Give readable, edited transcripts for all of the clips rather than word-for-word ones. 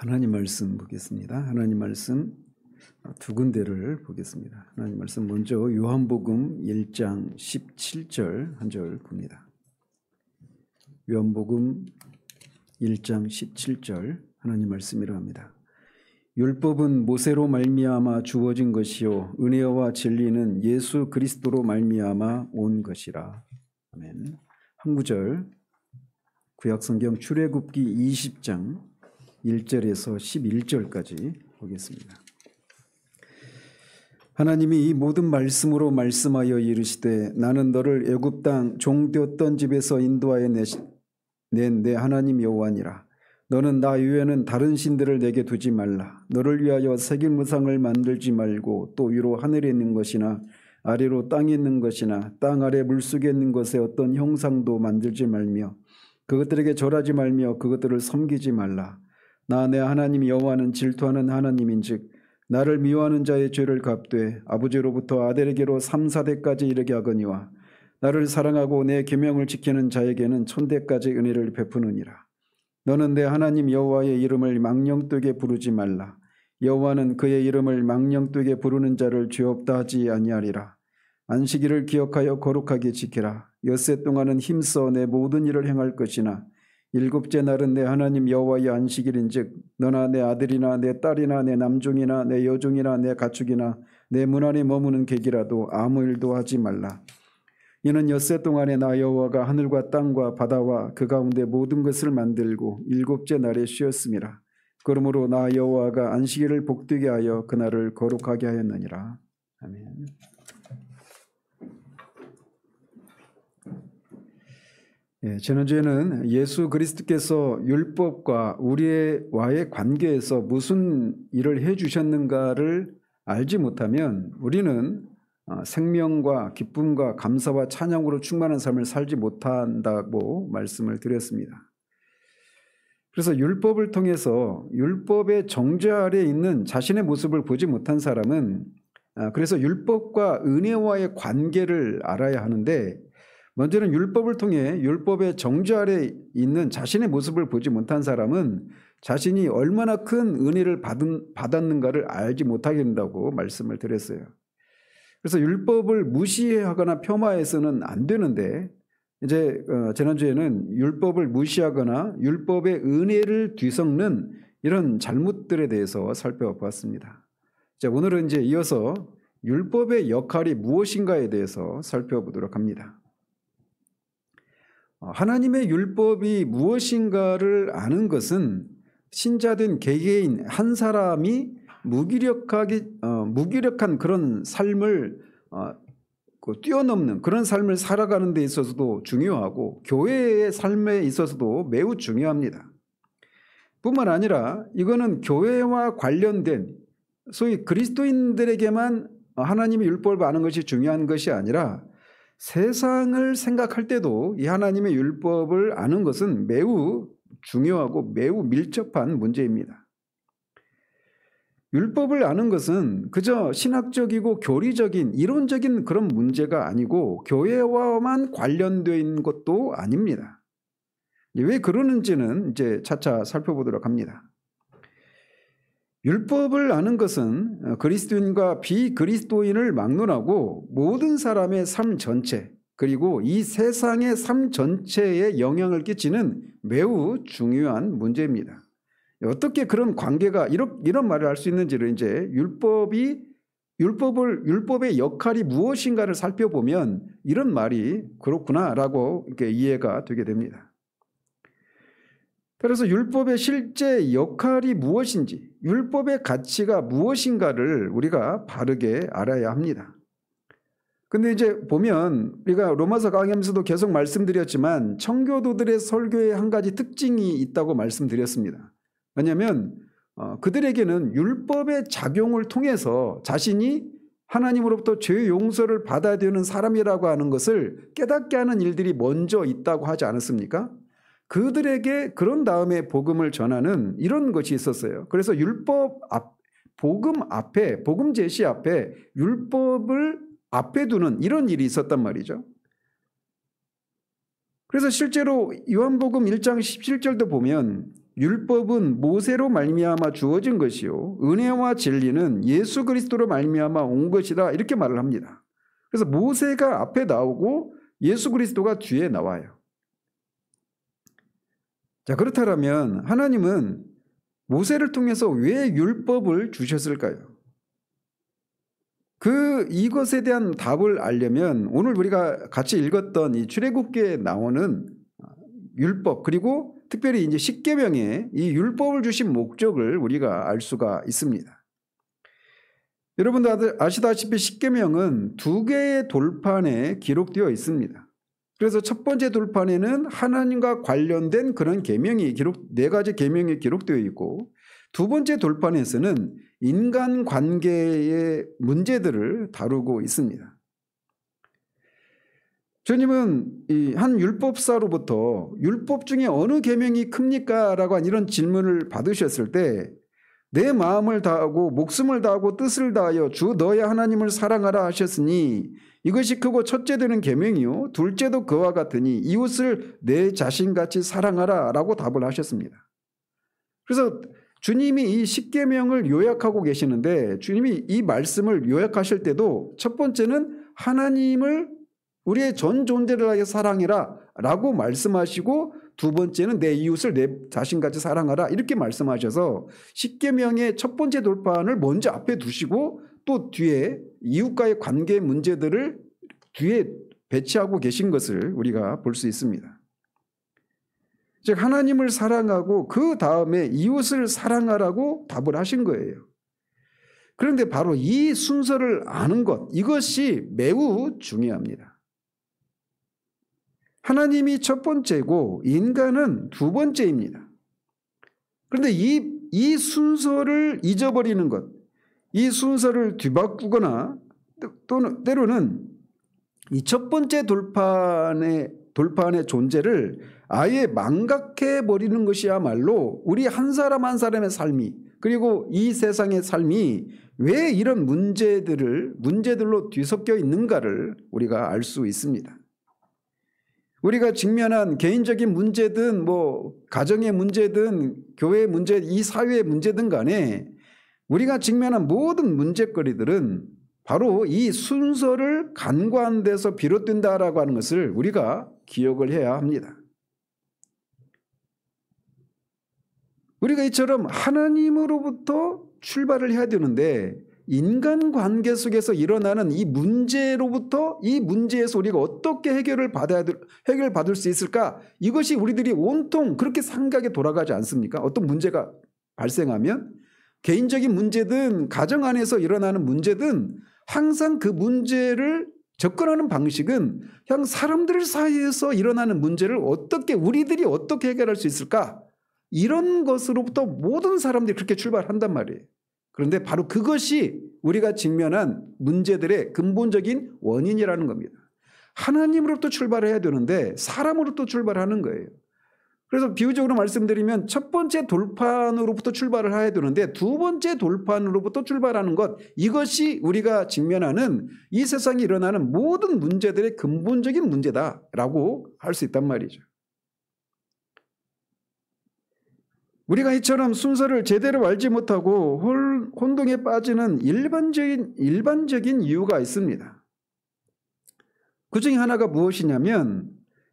하나님 말씀 보겠습니다. 하나님 말씀 두 군데를 보겠습니다. 하나님 말씀 먼저 요한복음 1장 17절 한 절 봅니다. 요한복음 1장 17절 하나님 말씀이라 합니다. 율법은 모세로 말미암아 주어진 것이요 은혜와 진리는 예수 그리스도로 말미암아 온 것이라. 아멘. 한 구절 구약성경 출애굽기 20장 1절에서 11절까지 보겠습니다. 하나님이 이 모든 말씀으로 말씀하여 이르시되 나는 너를 애굽 땅 종되었던 집에서 인도하여 낸 내 하나님 여호와니라. 너는 나 외에는 다른 신들을 내게 두지 말라. 너를 위하여 새긴 무상을 만들지 말고 또 위로 하늘에 있는 것이나 아래로 땅에 있는 것이나 땅 아래 물속에 있는 것에 어떤 형상도 만들지 말며 그것들에게 절하지 말며 그것들을 섬기지 말라. 나 내 하나님 여호와는 질투하는 하나님인즉 나를 미워하는 자의 죄를 갚되 아버지로부터 아들에게로 3, 4대까지 이르게 하거니와 나를 사랑하고 내 계명을 지키는 자에게는 천대까지 은혜를 베푸느니라. 너는 내 하나님 여호와의 이름을 망령되게 부르지 말라. 여호와는 그의 이름을 망령되게 부르는 자를 죄 없다 하지 아니하리라. 안식일을 기억하여 거룩하게 지키라. 엿새 동안은 힘써 내 모든 일을 행할 것이나 일곱째 날은 내 하나님 여호와의 안식일인즉 너나 내 아들이나 내 딸이나 내 남종이나 내 여종이나 내 가축이나 내 문 안에 머무는 객이라도 아무 일도 하지 말라. 이는 엿새 동안에 나 여호와가 하늘과 땅과 바다와 그 가운데 모든 것을 만들고 일곱째 날에 쉬었음이라. 그러므로 나 여호와가 안식일을 복되게 하여 그날을 거룩하게 하였느니라. 아멘. 지난주에는 예수 그리스도께서 율법과 우리와의 관계에서 무슨 일을 해주셨는가를 알지 못하면 우리는 생명과 기쁨과 감사와 찬양으로 충만한 삶을 살지 못한다고 말씀을 드렸습니다. 그래서 율법을 통해서 율법의 정죄 아래에 있는 자신의 모습을 보지 못한 사람은 그래서 율법과 은혜와의 관계를 알아야 하는데 먼저는 율법을 통해 율법의 정죄 아래에 있는 자신의 모습을 보지 못한 사람은 자신이 얼마나 큰 은혜를 받았는가를 알지 못하게 된다고 말씀을 드렸어요. 그래서 율법을 무시하거나 폄하해서는 안 되는데 이제 지난주에는 율법을 무시하거나 율법의 은혜를 뒤섞는 이런 잘못들에 대해서 살펴보았습니다. 자, 오늘은 이제 이어서 율법의 역할이 무엇인가에 대해서 살펴보도록 합니다. 하나님의 율법이 무엇인가를 아는 것은 신자된 개개인 한 사람이 무기력한 그런 삶을 뛰어넘는 그런 삶을 살아가는 데 있어서도 중요하고 교회의 삶에 있어서도 매우 중요합니다. 뿐만 아니라 이거는 교회와 관련된 소위 그리스도인들에게만 하나님의 율법을 아는 것이 중요한 것이 아니라 세상을 생각할 때도 이 하나님의 율법을 아는 것은 매우 중요하고 매우 밀접한 문제입니다. 율법을 아는 것은 그저 신학적이고 교리적인 이론적인 그런 문제가 아니고 교회와만 관련되어 있는 것도 아닙니다. 왜 그러는지는 이제 차차 살펴보도록 합니다. 율법을 아는 것은 그리스도인과 비그리스도인을 막론하고 모든 사람의 삶 전체 그리고 이 세상의 삶 전체에 영향을 끼치는 매우 중요한 문제입니다. 어떻게 그런 관계가 이런 말을 할 수 있는지를 이제 율법의 역할이 무엇인가를 살펴보면 이런 말이 그렇구나라고 이렇게 이해가 되게 됩니다. 그래서 율법의 실제 역할이 무엇인지, 율법의 가치가 무엇인가를 우리가 바르게 알아야 합니다. 근데 이제 보면 우리가 로마서 강의하면서도 계속 말씀드렸지만 청교도들의 설교에 한 가지 특징이 있다고 말씀드렸습니다. 왜냐하면 그들에게는 율법의 작용을 통해서 자신이 하나님으로부터 죄 용서를 받아야 되는 사람이라고 하는 것을 깨닫게 하는 일들이 먼저 있다고 하지 않았습니까? 그들에게 그런 다음에 복음을 전하는 이런 것이 있었어요. 그래서 복음 제시 앞에 율법을 앞에 두는 이런 일이 있었단 말이죠. 그래서 실제로 요한복음 1장 17절도 보면 율법은 모세로 말미암아 주어진 것이요 은혜와 진리는 예수 그리스도로 말미암아 온 것이다 이렇게 말을 합니다. 그래서 모세가 앞에 나오고 예수 그리스도가 뒤에 나와요. 자, 그렇다면 하나님은 모세를 통해서 왜 율법을 주셨을까요? 이것에 대한 답을 알려면 오늘 우리가 같이 읽었던 이 출애굽기에 나오는 율법 그리고 특별히 이제 십계명에 이 율법을 주신 목적을 우리가 알 수가 있습니다. 여러분들 아시다시피 십계명은 2개의 돌판에 기록되어 있습니다. 그래서 첫 번째 돌판에는 하나님과 관련된 그런 계명이 4가지 계명이 기록되어 있고 두 번째 돌판에서는 인간 관계의 문제들을 다루고 있습니다. 주님은 이 한 율법사로부터 율법 중에 어느 계명이 큽니까? 라고 한 이런 질문을 받으셨을 때 내 마음을 다하고 목숨을 다하고 뜻을 다하여 주 너의 하나님을 사랑하라 하셨으니 이것이 크고 첫째 되는 계명이요 둘째도 그와 같으니 이웃을 내 자신같이 사랑하라 라고 답을 하셨습니다. 그래서 주님이 이 십계명을 요약하고 계시는데 주님이 이 말씀을 요약하실 때도 첫 번째는 하나님을 우리의 전 존재를 하여 사랑해라 라고 말씀하시고 두 번째는 내 이웃을 내 자신같이 사랑하라 이렇게 말씀하셔서 십계명의 첫 번째 돌판을 먼저 앞에 두시고 또 뒤에 이웃과의 관계 문제들을 뒤에 배치하고 계신 것을 우리가 볼 수 있습니다. 즉 하나님을 사랑하고 그 다음에 이웃을 사랑하라고 답을 하신 거예요. 그런데 바로 이 순서를 아는 것 이것이 매우 중요합니다. 하나님이 첫 번째고 인간은 두 번째입니다. 그런데 이 순서를 잊어버리는 것, 이 순서를 뒤바꾸거나 또는 때로는 이 첫 번째 돌판의 존재를 아예 망각해 버리는 것이야말로 우리 한 사람 한 사람의 삶이 그리고 이 세상의 삶이 왜 이런 문제들로 뒤섞여 있는가를 우리가 알 수 있습니다. 우리가 직면한 개인적인 문제든 가정의 문제든 교회의 문제, 이 사회의 문제든 간에 우리가 직면한 모든 문제거리들은 바로 이 순서를 간과한 데서 비롯된다라고 하는 것을 우리가 기억을 해야 합니다. 우리가 이처럼 하나님으로부터 출발을 해야 되는데 인간관계 속에서 일어나는 이 문제로부터 이 문제에서 우리가 어떻게 해결받을 수 있을까? 이것이 우리들이 온통 그렇게 생각에 돌아가지 않습니까? 어떤 문제가 발생하면 개인적인 문제든 가정 안에서 일어나는 문제든 항상 그 문제를 접근하는 방식은 그냥 사람들 사이에서 일어나는 문제를 우리들이 어떻게 해결할 수 있을까? 이런 것으로부터 모든 사람들이 그렇게 출발한단 말이에요. 그런데 바로 그것이 우리가 직면한 문제들의 근본적인 원인이라는 겁니다. 하나님으로부터 출발해야 되는데 사람으로부터 출발하는 거예요. 그래서 비유적으로 말씀드리면 첫 번째 돌판으로부터 출발을 해야 되는데 두 번째 돌판으로부터 출발하는 것 이것이 우리가 직면하는 이 세상에 일어나는 모든 문제들의 근본적인 문제다라고 할 수 있단 말이죠. 우리가 이처럼 순서를 제대로 알지 못하고 혼동에 빠지는 일반적인 이유가 있습니다. 그 중에 하나가 무엇이냐면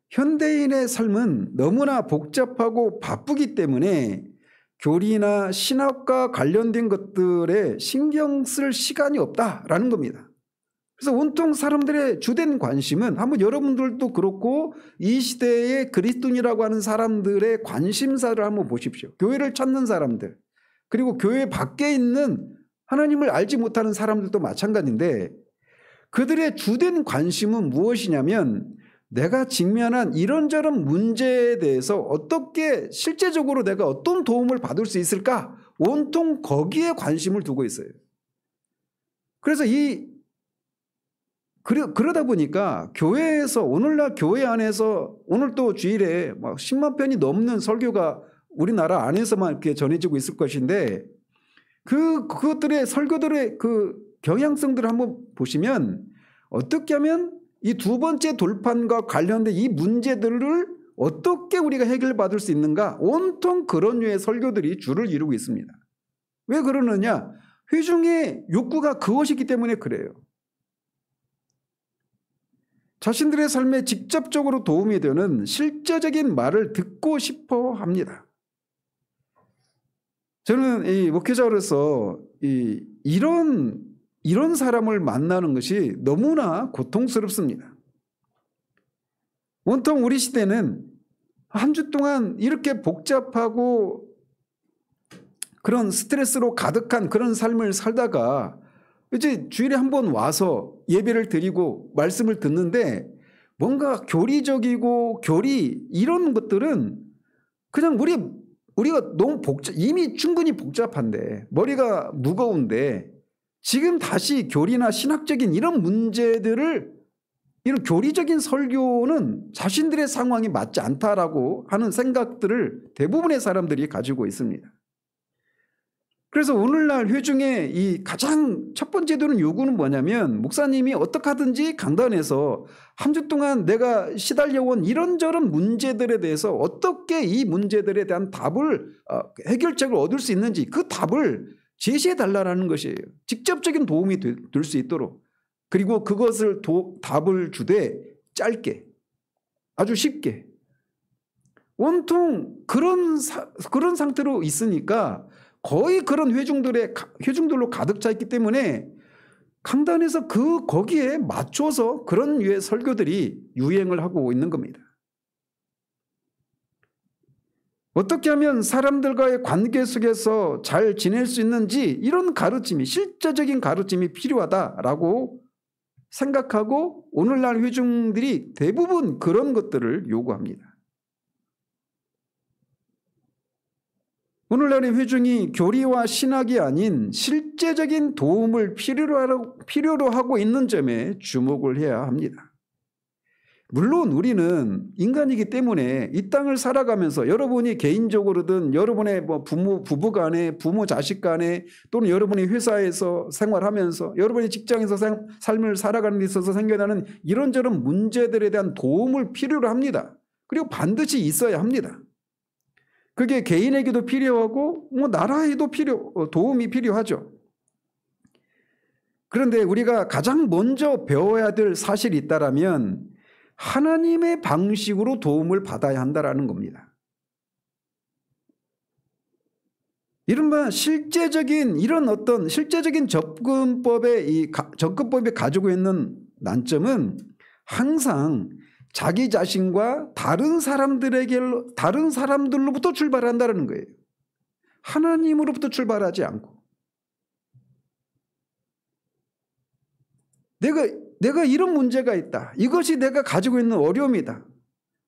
현대인의 삶은 너무나 복잡하고 바쁘기 때문에 교리나 신학과 관련된 것들에 신경 쓸 시간이 없다라는 겁니다. 그래서 온통 사람들의 주된 관심은 한번 여러분들도 그렇고 이 시대의 그리스도인이라고 하는 사람들의 관심사를 한번 보십시오. 교회를 찾는 사람들 그리고 교회 밖에 있는 하나님을 알지 못하는 사람들도 마찬가지인데 그들의 주된 관심은 무엇이냐면 내가 직면한 이런저런 문제에 대해서 어떻게 실제적으로 내가 어떤 도움을 받을 수 있을까? 온통 거기에 관심을 두고 있어요. 그래서 그러다 보니까 교회에서 오늘날 교회 안에서 오늘 또 주일에 막 10만 편이 넘는 설교가 우리나라 안에서만 이렇게 전해지고 있을 것인데 그것들의 설교들의 그 경향성들을 한번 보시면 어떻게 하면 이 두 번째 돌판과 관련된 이 문제들을 어떻게 우리가 해결받을 수 있는가? 온통 그런 류의 설교들이 주를 이루고 있습니다. 왜 그러느냐? 회중의 욕구가 그것이기 때문에 그래요. 자신들의 삶에 직접적으로 도움이 되는 실제적인 말을 듣고 싶어 합니다. 저는 이 목회자로서 이런 사람을 만나는 것이 너무나 고통스럽습니다. 온통 우리 시대는 한 주 동안 이렇게 복잡하고 그런 스트레스로 가득한 그런 삶을 살다가 이제 주일에 한 번 와서 예배를 드리고 말씀을 듣는데 뭔가 교리적이고 이런 것들은 그냥 우리가 너무 이미 충분히 복잡한데 머리가 무거운데 지금 다시 교리나 신학적인 이런 문제들을 이런 교리적인 설교는 자신들의 상황이 맞지 않다라고 하는 생각들을 대부분의 사람들이 가지고 있습니다. 그래서 오늘날 회중의 이 가장 첫 번째 드는 요구는 뭐냐면 목사님이 어떻게 하든지 강단에서 한 주 동안 내가 시달려온 이런저런 문제들에 대해서 어떻게 이 문제들에 대한 답을 해결책을 얻을 수 있는지 그 답을 제시해 달라는 것이에요. 직접적인 도움이 될 수 있도록. 그리고 그것을 답을 주되 짧게 아주 쉽게 온통 그런 상태로 있으니까 거의 그런 회중들로 가득 차 있기 때문에 강단에서 거기에 맞춰서 그런 류의 설교들이 유행을 하고 있는 겁니다. 어떻게 하면 사람들과의 관계 속에서 잘 지낼 수 있는지 이런 가르침이 실제적인 가르침이 필요하다라고 생각하고 오늘날 회중들이 대부분 그런 것들을 요구합니다. 오늘날의 회중이 교리와 신학이 아닌 실제적인 도움을 필요로 하고 있는 점에 주목을 해야 합니다. 물론 우리는 인간이기 때문에 이 땅을 살아가면서 여러분이 개인적으로든 여러분의 부부 간에 부모 자식 간에 또는 여러분이 회사에서 생활하면서 여러분이 직장에서 삶을 살아가는 데 있어서 생겨나는 이런저런 문제들에 대한 도움을 필요로 합니다. 그리고 반드시 있어야 합니다. 그게 개인에게도 필요하고 나라에도 도움이 필요하죠. 그런데 우리가 가장 먼저 배워야 될 사실이 있다라면 하나님의 방식으로 도움을 받아야 한다라는 겁니다. 이른바 실제적인 접근법이 가지고 있는 난점은 항상 자기 자신과 다른 사람들로부터 출발한다는 거예요. 하나님으로부터 출발하지 않고. 내가 이런 문제가 있다. 이것이 내가 가지고 있는 어려움이다.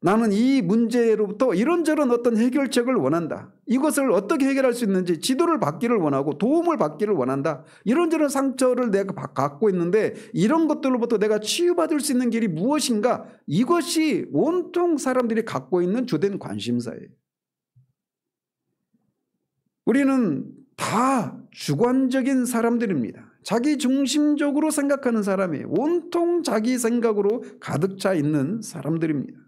나는 이 문제로부터 이런저런 어떤 해결책을 원한다. 이것을 어떻게 해결할 수 있는지 지도를 받기를 원하고 도움을 받기를 원한다. 이런저런 상처를 내가 갖고 있는데 이런 것들로부터 내가 치유받을 수 있는 길이 무엇인가? 이것이 온통 사람들이 갖고 있는 주된 관심사예요. 우리는 다 주관적인 사람들입니다. 자기 중심적으로 생각하는 사람이에요. 온통 자기 생각으로 가득 차 있는 사람들입니다.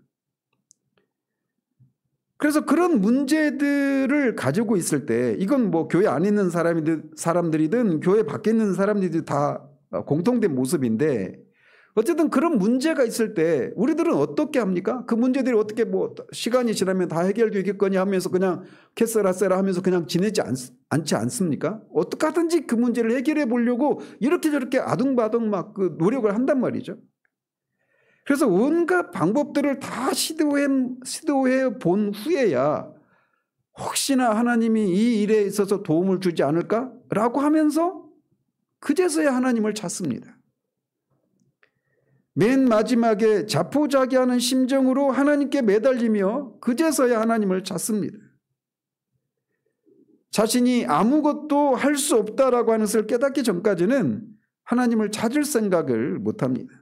그래서 그런 문제들을 가지고 있을 때 이건 교회 안에 있는 사람들이든 교회 밖에 있는 사람들이 다 공통된 모습인데 어쨌든 그런 문제가 있을 때 우리들은 어떻게 합니까? 그 문제들이 어떻게 시간이 지나면 다 해결되겠거니 하면서 그냥 캐서라세라 하면서 그냥 지내지 않지 않습니까? 어떻게 하든지 그 문제를 해결해 보려고 이렇게 저렇게 아둥바둥 그 노력을 한단 말이죠. 그래서 온갖 방법들을 다 시도해 본 후에야 혹시나 하나님이 이 일에 있어서 도움을 주지 않을까라고 하면서 그제서야 하나님을 찾습니다. 맨 마지막에 자포자기하는 심정으로 하나님께 매달리며 그제서야 하나님을 찾습니다. 자신이 아무것도 할 수 없다라고 하는 것을 깨닫기 전까지는 하나님을 찾을 생각을 못합니다.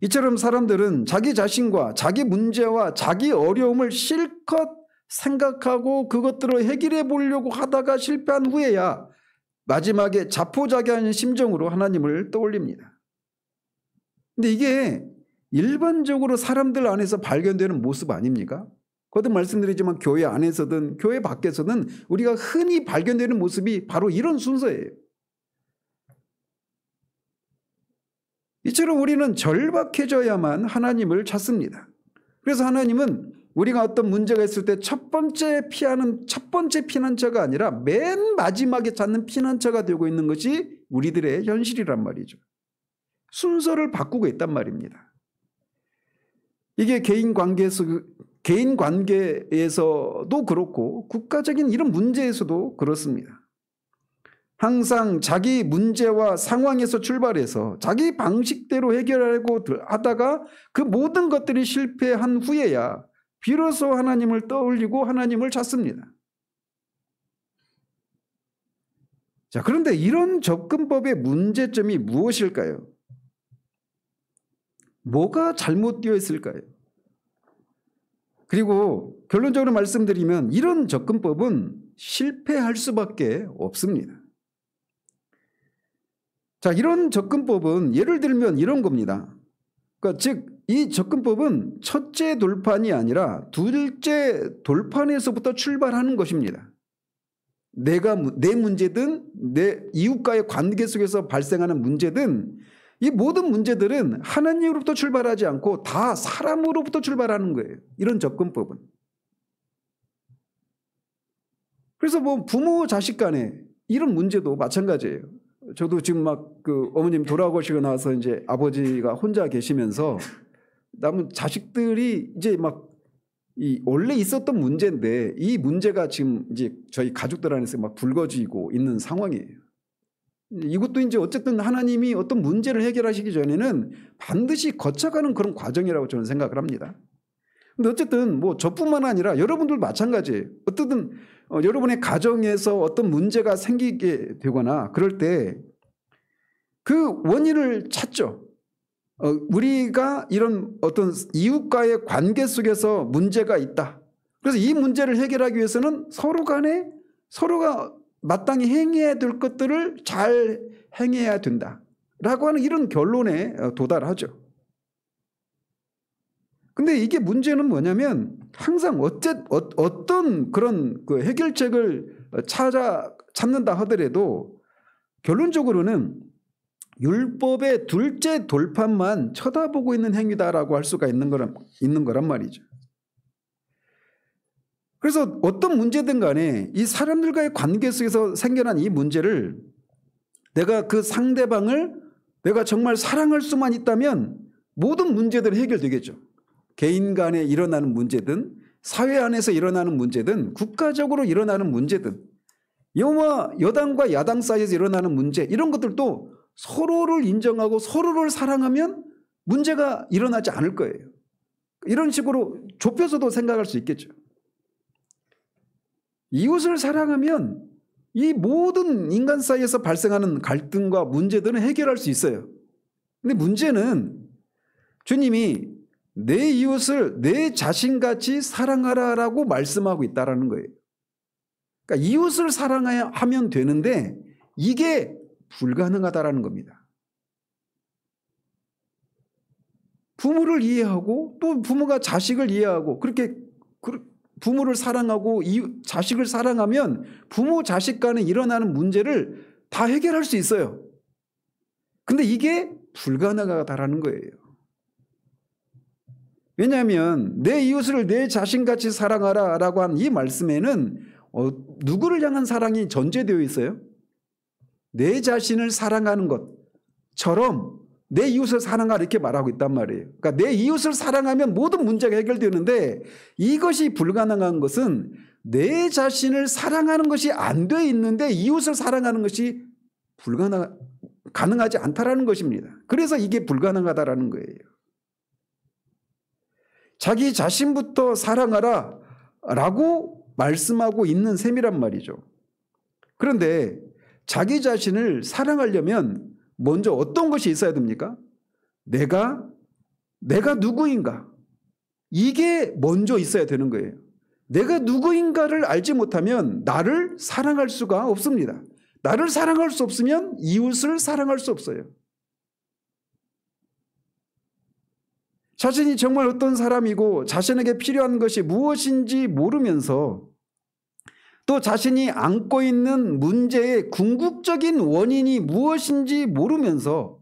이처럼 사람들은 자기 자신과 자기 문제와 자기 어려움을 실컷 생각하고 그것들을 해결해 보려고 하다가 실패한 후에야 마지막에 자포자기하는 심정으로 하나님을 떠올립니다. 근데 일반적으로 사람들 안에서 발견되는 모습 아닙니까? 거듭 말씀드리지만 교회 안에서든 교회 밖에서든 우리가 흔히 발견되는 모습이 바로 이런 순서예요. 이처럼 우리는 절박해져야만 하나님을 찾습니다. 그래서 하나님은 우리가 어떤 문제가 있을 때 첫 번째 피난처가 아니라 맨 마지막에 찾는 피난처가 되고 있는 것이 우리들의 현실이란 말이죠. 순서를 바꾸고 있단 말입니다. 이게 개인 관계에서도 그렇고 국가적인 이런 문제에서도 그렇습니다. 항상 자기 문제와 상황에서 출발해서 자기 방식대로 해결하려고 하다가 그 모든 것들이 실패한 후에야 비로소 하나님을 떠올리고 하나님을 찾습니다. 자, 그런데 이런 접근법의 문제점이 무엇일까요? 뭐가 잘못되어 있을까요? 그리고 결론적으로 말씀드리면 이런 접근법은 실패할 수밖에 없습니다. 자, 이런 접근법은 예를 들면 이런 겁니다. 그러니까 즉, 이 접근법은 첫째 돌판이 아니라 둘째 돌판에서부터 출발하는 것입니다. 내 문제든 내 이웃과의 관계 속에서 발생하는 문제든 이 모든 문제들은 하나님으로부터 출발하지 않고 다 사람으로부터 출발하는 거예요. 이런 접근법은. 그래서 뭐 부모 자식 간에 이런 문제도 마찬가지예요. 저도 지금 막 그 어머님 돌아가시고 나서 이제 아버지가 혼자 계시면서 남은 자식들이 이제 막 이 원래 있었던 문제인데 이 문제가 지금 이제 저희 가족들 안에서 막 불거지고 있는 상황이에요. 이것도 이제 어쨌든 하나님이 어떤 문제를 해결하시기 전에는 반드시 거쳐가는 그런 과정이라고 저는 생각을 합니다. 근데 어쨌든 뭐 저뿐만 아니라 여러분들 마찬가지예요. 어쨌든 여러분의 가정에서 어떤 문제가 생기게 되거나 그럴 때 그 원인을 찾죠. 우리가 이런 어떤 이웃과의 관계 속에서 문제가 있다. 그래서 이 문제를 해결하기 위해서는 서로 간에 서로가 마땅히 행해야 될 것들을 잘 행해야 된다라고 하는 이런 결론에 도달하죠. 근데 이게 문제는 뭐냐면 항상 어떤 그런 그 해결책을 찾는다 하더라도 결론적으로는 율법의 둘째 돌판만 쳐다보고 있는 행위다라고 할 수가 있는 거란 말이죠. 그래서 어떤 문제든 간에 이 사람들과의 관계 속에서 생겨난 이 문제를 내가 그 상대방을 내가 정말 사랑할 수만 있다면 모든 문제들이 해결되겠죠. 개인 간에 일어나는 문제든 사회 안에서 일어나는 문제든 국가적으로 일어나는 문제든 여당과 야당 사이에서 일어나는 문제 이런 것들도 서로를 인정하고 서로를 사랑하면 문제가 일어나지 않을 거예요. 이런 식으로 좁혀서도 생각할 수 있겠죠. 이웃을 사랑하면 이 모든 인간 사이에서 발생하는 갈등과 문제들은 해결할 수 있어요. 근데 문제는 주님이 내 이웃을 내 자신같이 사랑하라라고 말씀하고 있다는 거예요. 그러니까 이웃을 사랑하면 되는데 이게 불가능하다라는 겁니다. 부모를 이해하고 또 부모가 자식을 이해하고 그렇게 부모를 사랑하고 자식을 사랑하면 부모 자식 간에 일어나는 문제를 다 해결할 수 있어요. 근데 이게 불가능하다라는 거예요. 왜냐하면 내 이웃을 내 자신같이 사랑하라라고 한 이 말씀에는 누구를 향한 사랑이 전제되어 있어요? 내 자신을 사랑하는 것처럼 내 이웃을 사랑하라 이렇게 말하고 있단 말이에요. 그러니까 내 이웃을 사랑하면 모든 문제가 해결되는데 이것이 불가능한 것은 내 자신을 사랑하는 것이 안 돼 있는데 이웃을 사랑하는 것이 가능하지 않다라는 것입니다. 그래서 이게 불가능하다라는 거예요. 자기 자신부터 사랑하라 라고 말씀하고 있는 셈이란 말이죠. 그런데 자기 자신을 사랑하려면 먼저 어떤 것이 있어야 됩니까? 내가 누구인가? 이게 먼저 있어야 되는 거예요. 내가 누구인가를 알지 못하면 나를 사랑할 수가 없습니다. 나를 사랑할 수 없으면 이웃을 사랑할 수 없어요. 자신이 정말 어떤 사람이고 자신에게 필요한 것이 무엇인지 모르면서 또 자신이 안고 있는 문제의 궁극적인 원인이 무엇인지 모르면서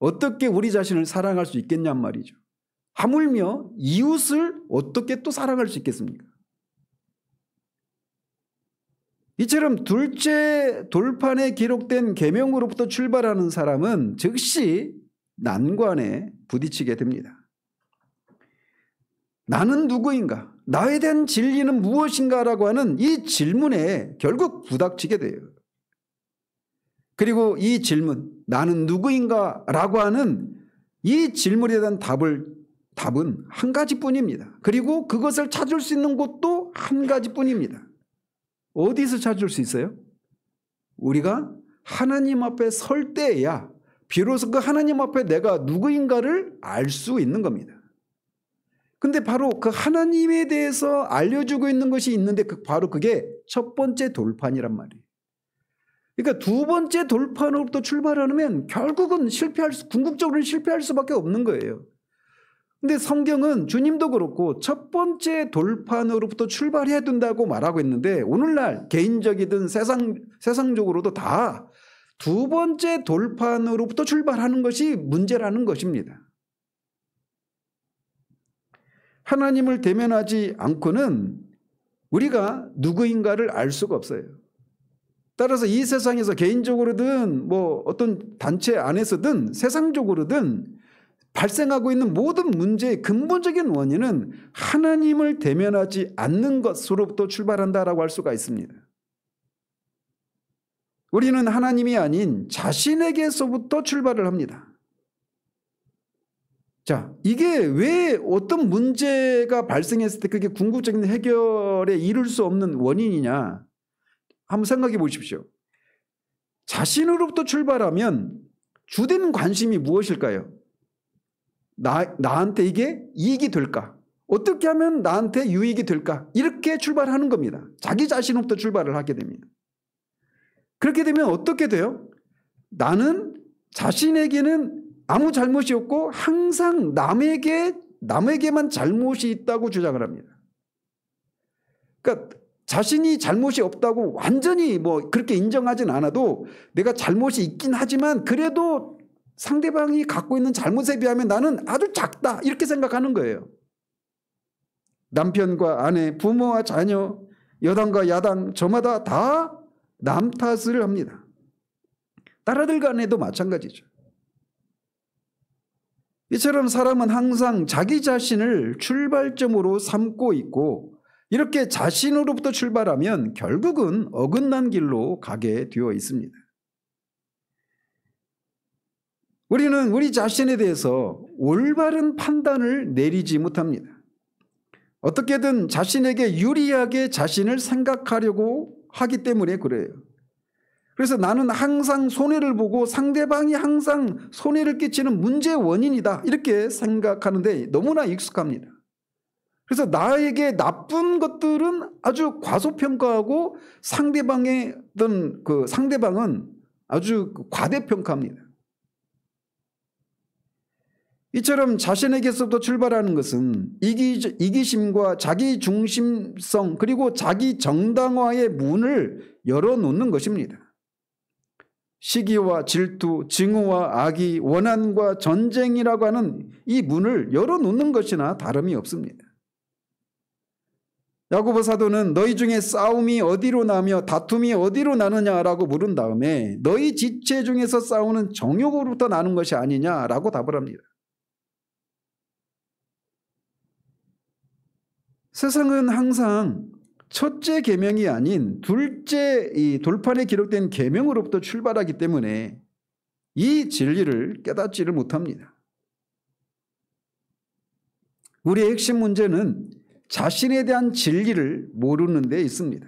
어떻게 우리 자신을 사랑할 수 있겠냔 말이죠. 하물며 이웃을 어떻게 또 사랑할 수 있겠습니까? 이처럼 둘째 돌판에 기록된 계명으로부터 출발하는 사람은 즉시 난관에 부딪히게 됩니다. 나는 누구인가? 나에 대한 진리는 무엇인가라고 하는 이 질문에 결국 부닥치게 돼요. 그리고 이 질문, 나는 누구인가라고 하는 이 질문에 대한 답은 한 가지뿐입니다. 그리고 그것을 찾을 수 있는 곳도 한 가지뿐입니다. 어디서 찾을 수 있어요? 우리가 하나님 앞에 설 때에야 비로소 그 하나님 앞에 내가 누구인가를 알 수 있는 겁니다. 근데 바로 그 하나님에 대해서 알려주고 있는 것이 있는데 바로 그게 첫 번째 돌판이란 말이에요. 그러니까 두 번째 돌판으로부터 출발하면 결국은 궁극적으로는 실패할 수밖에 없는 거예요. 근데 성경은 주님도 그렇고 첫 번째 돌판으로부터 출발해야 된다고 말하고 있는데 오늘날 개인적이든 세상적으로도 다 두 번째 돌판으로부터 출발하는 것이 문제라는 것입니다. 하나님을 대면하지 않고는 우리가 누구인가를 알 수가 없어요. 따라서 이 세상에서 개인적으로든 뭐 어떤 단체 안에서든 세상적으로든 발생하고 있는 모든 문제의 근본적인 원인은 하나님을 대면하지 않는 것으로부터 출발한다라고 할 수가 있습니다. 우리는 하나님이 아닌 자신에게서부터 출발을 합니다. 자, 이게 왜 어떤 문제가 발생했을 때 그게 궁극적인 해결에 이를 수 없는 원인이냐? 한번 생각해 보십시오. 자신으로부터 출발하면 주된 관심이 무엇일까요? 나한테 이게 이익이 될까? 어떻게 하면 나한테 유익이 될까? 이렇게 출발하는 겁니다. 자기 자신으로부터 출발을 하게 됩니다. 그렇게 되면 어떻게 돼요? 나는 자신에게는 아무 잘못이 없고 항상 남에게만 잘못이 있다고 주장을 합니다. 그러니까 자신이 잘못이 없다고 완전히 뭐 그렇게 인정하진 않아도 내가 잘못이 있긴 하지만 그래도 상대방이 갖고 있는 잘못에 비하면 나는 아주 작다 이렇게 생각하는 거예요. 남편과 아내, 부모와 자녀, 여당과 야당 저마다 다 남 탓을 합니다. 딸아들 간에도 마찬가지죠. 이처럼 사람은 항상 자기 자신을 출발점으로 삼고 있고 이렇게 자신으로부터 출발하면 결국은 어긋난 길로 가게 되어 있습니다. 우리는 우리 자신에 대해서 올바른 판단을 내리지 못합니다. 어떻게든 자신에게 유리하게 자신을 생각하려고 하기 때문에 그래요. 그래서 나는 항상 손해를 보고 상대방이 항상 손해를 끼치는 문제의 원인이다 이렇게 생각하는데 너무나 익숙합니다. 그래서 나에게 나쁜 것들은 아주 과소평가하고 상대방은 아주 과대평가합니다. 이처럼 자신에게서부터 출발하는 것은 이기심과 자기중심성 그리고 자기 정당화의 문을 열어놓는 것입니다. 시기와 질투, 증오와 악의, 원한과 전쟁이라고 하는 이 문을 열어놓는 것이나 다름이 없습니다. 야고보 사도는 너희 중에 싸움이 어디로 나며 다툼이 어디로 나느냐라고 물은 다음에 너희 지체 중에서 싸우는 정욕으로부터 나는 것이 아니냐라고 답을 합니다. 세상은 항상 첫째 계명이 아닌 둘째 이 돌판에 기록된 계명으로부터 출발하기 때문에 이 진리를 깨닫지를 못합니다. 우리의 핵심 문제는 자신에 대한 진리를 모르는 데 있습니다.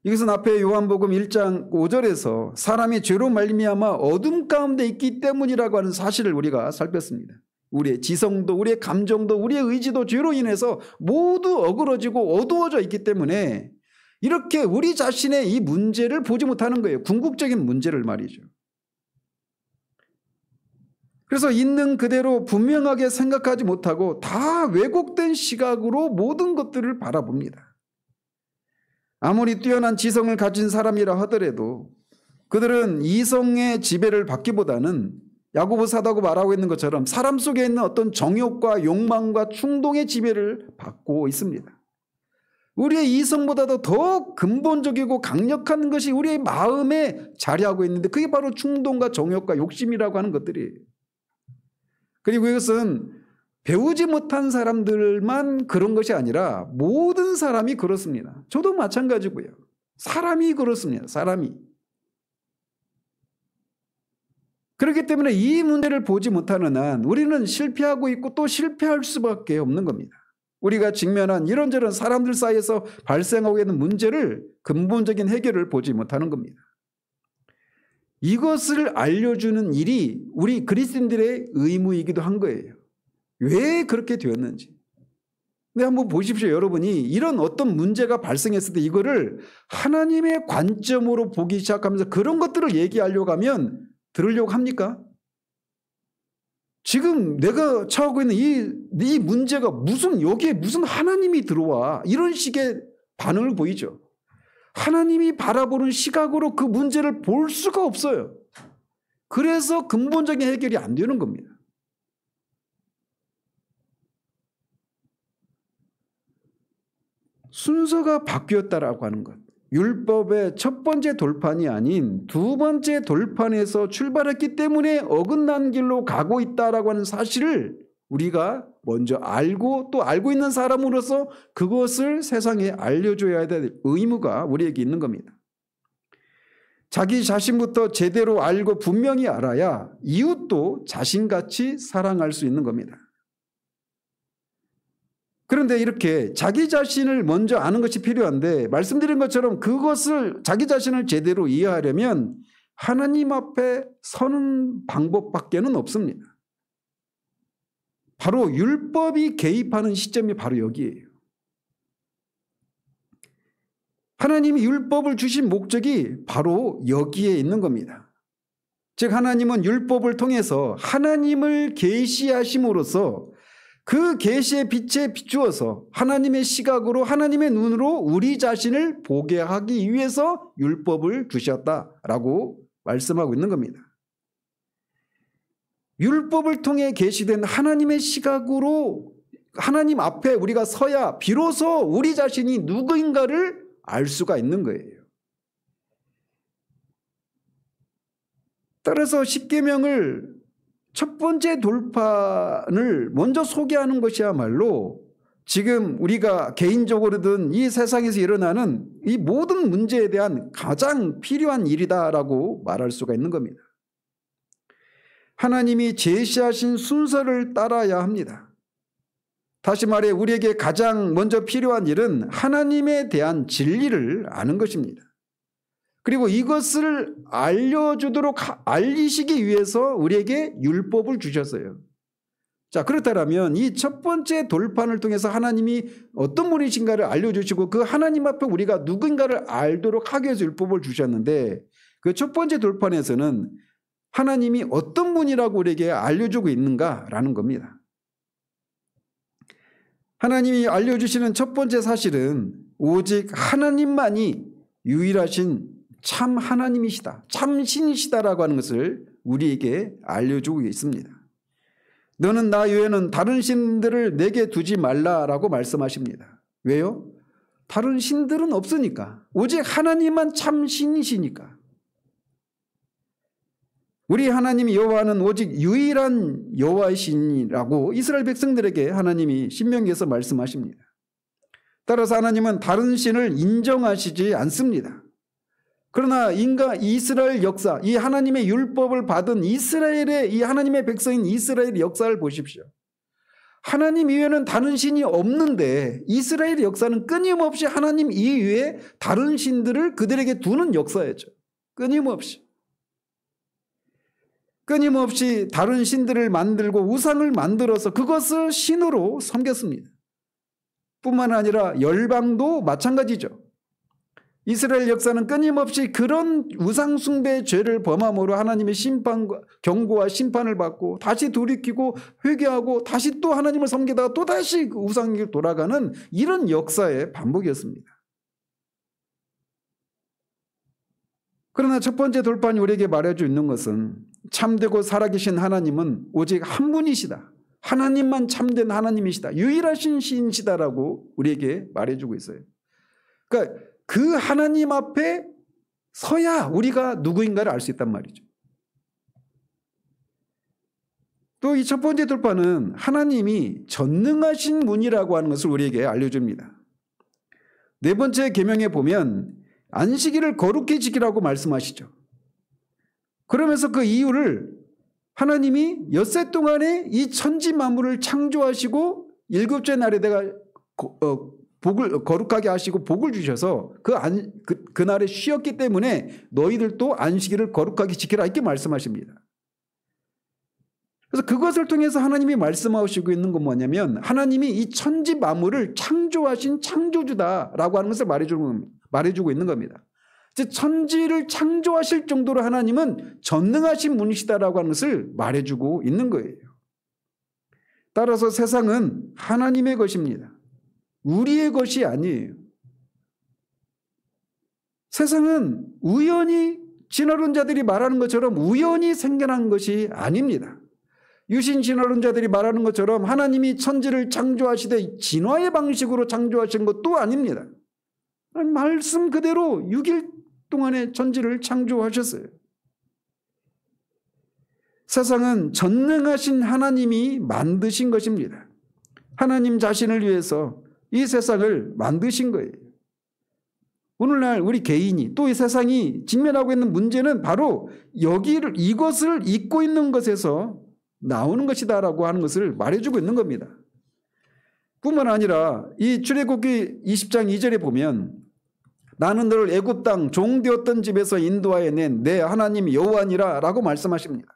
이것은 앞에 요한복음 1장 5절에서 사람이 죄로 말미암아 어둠 가운데 있기 때문이라고 하는 사실을 우리가 살폈습니다. 우리의 지성도 우리의 감정도 우리의 의지도 죄로 인해서 모두 어그러지고 어두워져 있기 때문에 이렇게 우리 자신의 이 문제를 보지 못하는 거예요. 궁극적인 문제를 말이죠. 그래서 있는 그대로 분명하게 생각하지 못하고 다 왜곡된 시각으로 모든 것들을 바라봅니다. 아무리 뛰어난 지성을 가진 사람이라 하더라도 그들은 이성의 지배를 받기보다는 야고보 사도가 말하고 있는 것처럼 사람 속에 있는 어떤 정욕과 욕망과 충동의 지배를 받고 있습니다. 우리의 이성보다도 더 근본적이고 강력한 것이 우리의 마음에 자리하고 있는데 그게 바로 충동과 정욕과 욕심이라고 하는 것들이에요. 그리고 이것은 배우지 못한 사람들만 그런 것이 아니라 모든 사람이 그렇습니다. 저도 마찬가지고요. 사람이 그렇습니다. 사람이. 그렇기 때문에 이 문제를 보지 못하는 한 우리는 실패하고 있고 또 실패할 수밖에 없는 겁니다. 우리가 직면한 이런저런 사람들 사이에서 발생하고 있는 문제를 근본적인 해결을 보지 못하는 겁니다. 이것을 알려주는 일이 우리 그리스도인들의 의무이기도 한 거예요. 왜 그렇게 되었는지. 근데 한번 보십시오. 여러분이 이런 어떤 문제가 발생했을 때 이거를 하나님의 관점으로 보기 시작하면서 그런 것들을 얘기하려고 하면 들으려고 합니까? 지금 내가 처하고 있는 이 문제가 여기에 무슨 하나님이 들어와. 이런 식의 반응을 보이죠. 하나님이 바라보는 시각으로 그 문제를 볼 수가 없어요. 그래서 근본적인 해결이 안 되는 겁니다. 순서가 바뀌었다라고 하는 것. 율법의 첫 번째 돌판이 아닌 두 번째 돌판에서 출발했기 때문에 어긋난 길로 가고 있다라고 하는 사실을 우리가 먼저 알고 또 알고 있는 사람으로서 그것을 세상에 알려줘야 될 의무가 우리에게 있는 겁니다. 자기 자신부터 제대로 알고 분명히 알아야 이웃도 자신같이 사랑할 수 있는 겁니다. 그런데 이렇게 자기 자신을 먼저 아는 것이 필요한데 말씀드린 것처럼 그것을 자기 자신을 제대로 이해하려면 하나님 앞에 서는 방법밖에는 없습니다. 바로 율법이 개입하는 시점이 바로 여기에요. 하나님이 율법을 주신 목적이 바로 여기에 있는 겁니다. 즉 하나님은 율법을 통해서 하나님을 계시하심으로써 그 계시의 빛에 비추어서 하나님의 시각으로 하나님의 눈으로 우리 자신을 보게 하기 위해서 율법을 주셨다라고 말씀하고 있는 겁니다. 율법을 통해 계시된 하나님의 시각으로 하나님 앞에 우리가 서야 비로소 우리 자신이 누구인가를 알 수가 있는 거예요. 따라서 십계명을 첫 번째 돌판을 먼저 소개하는 것이야말로 지금 우리가 개인적으로든 이 세상에서 일어나는 이 모든 문제에 대한 가장 필요한 일이다라고 말할 수가 있는 겁니다. 하나님이 제시하신 순서를 따라야 합니다. 다시 말해 우리에게 가장 먼저 필요한 일은 하나님에 대한 진리를 아는 것입니다. 그리고 이것을 알려주도록 알리시기 위해서 우리에게 율법을 주셨어요. 자, 그렇다면 이 첫 번째 돌판을 통해서 하나님이 어떤 분이신가를 알려주시고 그 하나님 앞에 우리가 누군가를 알도록 하기 위해서 율법을 주셨는데 그 첫 번째 돌판에서는 하나님이 어떤 분이라고 우리에게 알려주고 있는가라는 겁니다. 하나님이 알려주시는 첫 번째 사실은 오직 하나님만이 유일하신 참 하나님이시다. 참 신이시다라고 하는 것을 우리에게 알려주고 있습니다. 너는 나 외에는 다른 신들을 내게 두지 말라라고 말씀하십니다. 왜요? 다른 신들은 없으니까. 오직 하나님만 참 신이시니까. 우리 하나님 여호와는 오직 유일한 여호와이시니라고 이스라엘 백성들에게 하나님이 신명기에서 말씀하십니다. 따라서 하나님은 다른 신을 인정하시지 않습니다. 그러나 이스라엘 역사, 이 하나님의 율법을 받은 이스라엘의 이 하나님의 백성인 이스라엘의 역사를 보십시오. 하나님 이외에는 다른 신이 없는데 이스라엘의 역사는 끊임없이 하나님 이외에 다른 신들을 그들에게 두는 역사였죠. 끊임없이 다른 신들을 만들고 우상을 만들어서 그것을 신으로 섬겼습니다. 뿐만 아니라 열방도 마찬가지죠. 이스라엘 역사는 끊임없이 그런 우상숭배의 죄를 범함으로 하나님의 경고와 심판을 받고 다시 돌이키고 회개하고 다시 또 하나님을 섬기다가 또다시 그 우상에게 돌아가는 이런 역사의 반복이었습니다. 그러나 첫 번째 돌판이 우리에게 말해주고 있는 것은 참되고 살아계신 하나님은 오직 한 분이시다. 하나님만 참된 하나님이시다. 유일하신 신이시다라고 우리에게 말해주고 있어요. 그러니까 그 하나님 앞에 서야 우리가 누구인가를 알 수 있단 말이죠. 또 이 첫 번째 돌파는 하나님이 전능하신 분이라고 하는 것을 우리에게 알려줍니다. 네 번째 계명에 보면 안식일을 거룩히 지키라고 말씀하시죠. 그러면서 그 이유를 하나님이 엿새 동안에 이 천지 만물을 창조하시고 일곱째 날에 내가 복을 거룩하게 하시고 복을 주셔서 그날에 쉬었기 때문에 너희들도 안식일을 거룩하게 지키라 이렇게 말씀하십니다. 그래서 그것을 통해서 하나님이 말씀하시고 있는 건 뭐냐면 하나님이 이 천지 만물을 창조하신 창조주다라고 하는 것을 말해주고 있는 겁니다. 즉 천지를 창조하실 정도로 하나님은 전능하신 분이시다라고 하는 것을 말해주고 있는 거예요. 따라서 세상은 하나님의 것입니다. 우리의 것이 아니에요. 세상은 우연히 진화론자들이 말하는 것처럼 우연히 생겨난 것이 아닙니다. 유신 진화론자들이 말하는 것처럼 하나님이 천지를 창조하시되 진화의 방식으로 창조하신 것도 아닙니다. 말씀 그대로 6일 동안에 천지를 창조하셨어요. 세상은 전능하신 하나님이 만드신 것입니다. 하나님 자신을 위해서 이 세상을 만드신 거예요. 오늘날 우리 개인이 또 이 세상이 직면하고 있는 문제는 바로 이것을 잊고 있는 것에서 나오는 것이다라고 하는 것을 말해주고 있는 겁니다. 뿐만 아니라 이 출애굽기 20장 2절에 보면 나는 너를 애굽 땅 종되었던 집에서 인도하여 낸 내 하나님 여호와니라 라고 말씀하십니다.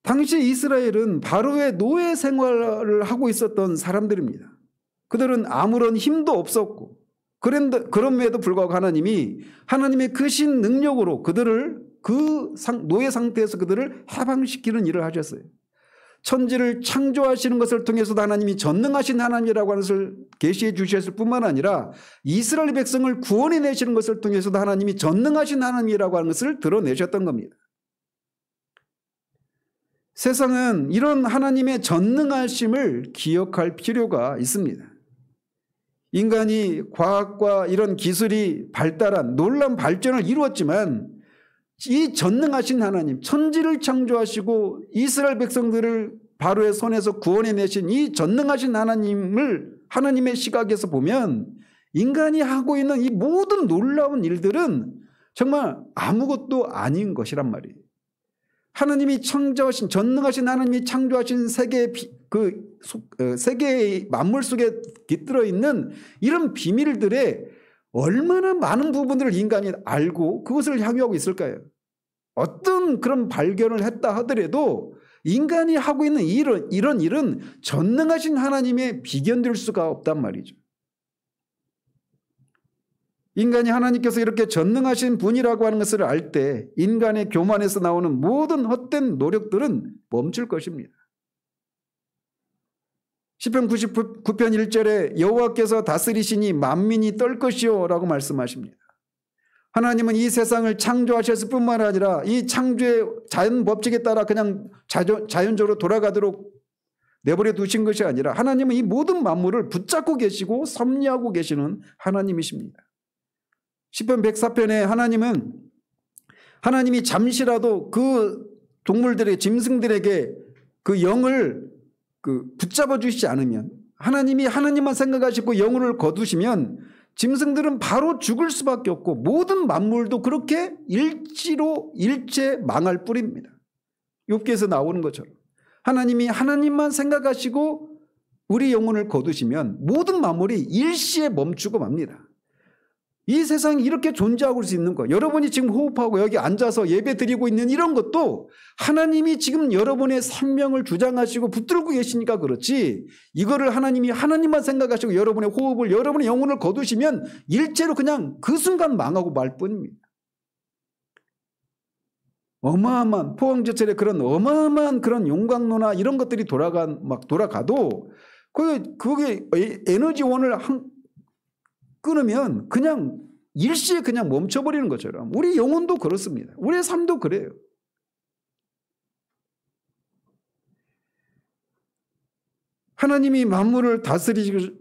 당시 이스라엘은 바로의 노예 생활을 하고 있었던 사람들입니다. 그들은 아무런 힘도 없었고 그럼에도 불구하고 하나님이 하나님의 크신 능력으로 그들을 그 노예 상태에서 그들을 해방시키는 일을 하셨어요. 천지를 창조하시는 것을 통해서도 하나님이 전능하신 하나님이라고 하는 것을 계시해 주셨을 뿐만 아니라 이스라엘 백성을 구원해 내시는 것을 통해서도 하나님이 전능하신 하나님이라고 하는 것을 드러내셨던 겁니다. 세상은 이런 하나님의 전능하심을 기억할 필요가 있습니다. 인간이 과학과 이런 기술이 발달한 놀라운 발전을 이루었지만 이 전능하신 하나님, 천지를 창조하시고 이스라엘 백성들을 바로의 손에서 구원해 내신 이 전능하신 하나님의 시각에서 보면 인간이 하고 있는 이 모든 놀라운 일들은 정말 아무것도 아닌 것이란 말이에요. 하나님이 창조하신 전능하신 하나님이 창조하신 세계의 만물 속에 깃들어 있는 이런 비밀들에 얼마나 많은 부분들을 인간이 알고 그것을 향유하고 있을까요? 어떤 그런 발견을 했다 하더라도 인간이 하고 있는 이런 일은 전능하신 하나님의 비견될 수가 없단 말이죠. 인간이 하나님께서 이렇게 전능하신 분이라고 하는 것을 알 때 인간의 교만에서 나오는 모든 헛된 노력들은 멈출 것입니다. 시편 99편 1절에 여호와께서 다스리시니 만민이 떨 것이요 라고 말씀하십니다. 하나님은 이 세상을 창조하셨을 뿐만 아니라 이 창조의 자연 법칙에 따라 그냥 자연적으로 돌아가도록 내버려 두신 것이 아니라 하나님은 이 모든 만물을 붙잡고 계시고 섭리하고 계시는 하나님이십니다. 시편 104편에 하나님이 잠시라도 그 동물들의 짐승들에게 그 영을 붙잡아 주시지 않으면 하나님이 하나님만 생각하시고 영혼을 거두시면 짐승들은 바로 죽을 수밖에 없고 모든 만물도 그렇게 일체 망할 뿐입니다. 욥기에서 나오는 것처럼 하나님이 하나님만 생각하시고 우리 영혼을 거두시면 모든 만물이 일시에 멈추고 맙니다. 이 세상이 이렇게 존재하고 수 있는 거, 여러분이 지금 호흡하고 여기 앉아서 예배 드리고 있는 이런 것도 하나님이 지금 여러분의 생명을 주장하시고 붙들고 계시니까 그렇지, 이거를 하나님이 하나님만 생각하시고 여러분의 호흡을, 여러분의 영혼을 거두시면 일제로 그냥 그 순간 망하고 말 뿐입니다. 어마어마한 포항제철에 그런 어마어마한 그런 용광로나 이런 것들이 돌아가도 그게 에너지원을 끊으면 그냥 일시에 그냥 멈춰버리는 것처럼 우리 영혼도 그렇습니다. 우리의 삶도 그래요. 하나님이 만물을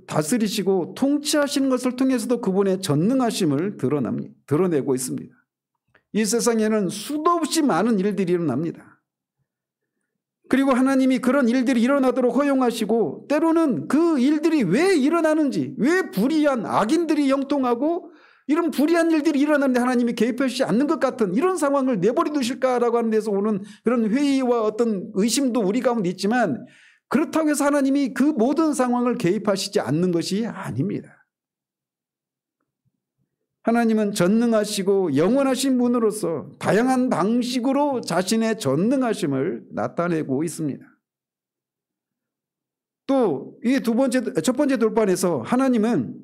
다스리시고 통치하시는 것을 통해서도 그분의 전능하심을 드러내고 있습니다. 이 세상에는 수도 없이 많은 일들이 일어납니다. 그리고 하나님이 그런 일들이 일어나도록 허용하시고 때로는 그 일들이 왜 일어나는지, 왜 불의한 악인들이 영통하고 이런 불의한 일들이 일어나는데 하나님이 개입하시지 않는 것 같은 이런 상황을 내버려 두실까라고 하는 데서 오는 그런 회의와 어떤 의심도 우리 가운데 있지만, 그렇다고 해서 하나님이 그 모든 상황을 개입하시지 않는 것이 아닙니다. 하나님은 전능하시고 영원하신 분으로서 다양한 방식으로 자신의 전능하심을 나타내고 있습니다. 또 이 첫 번째 돌판에서 하나님은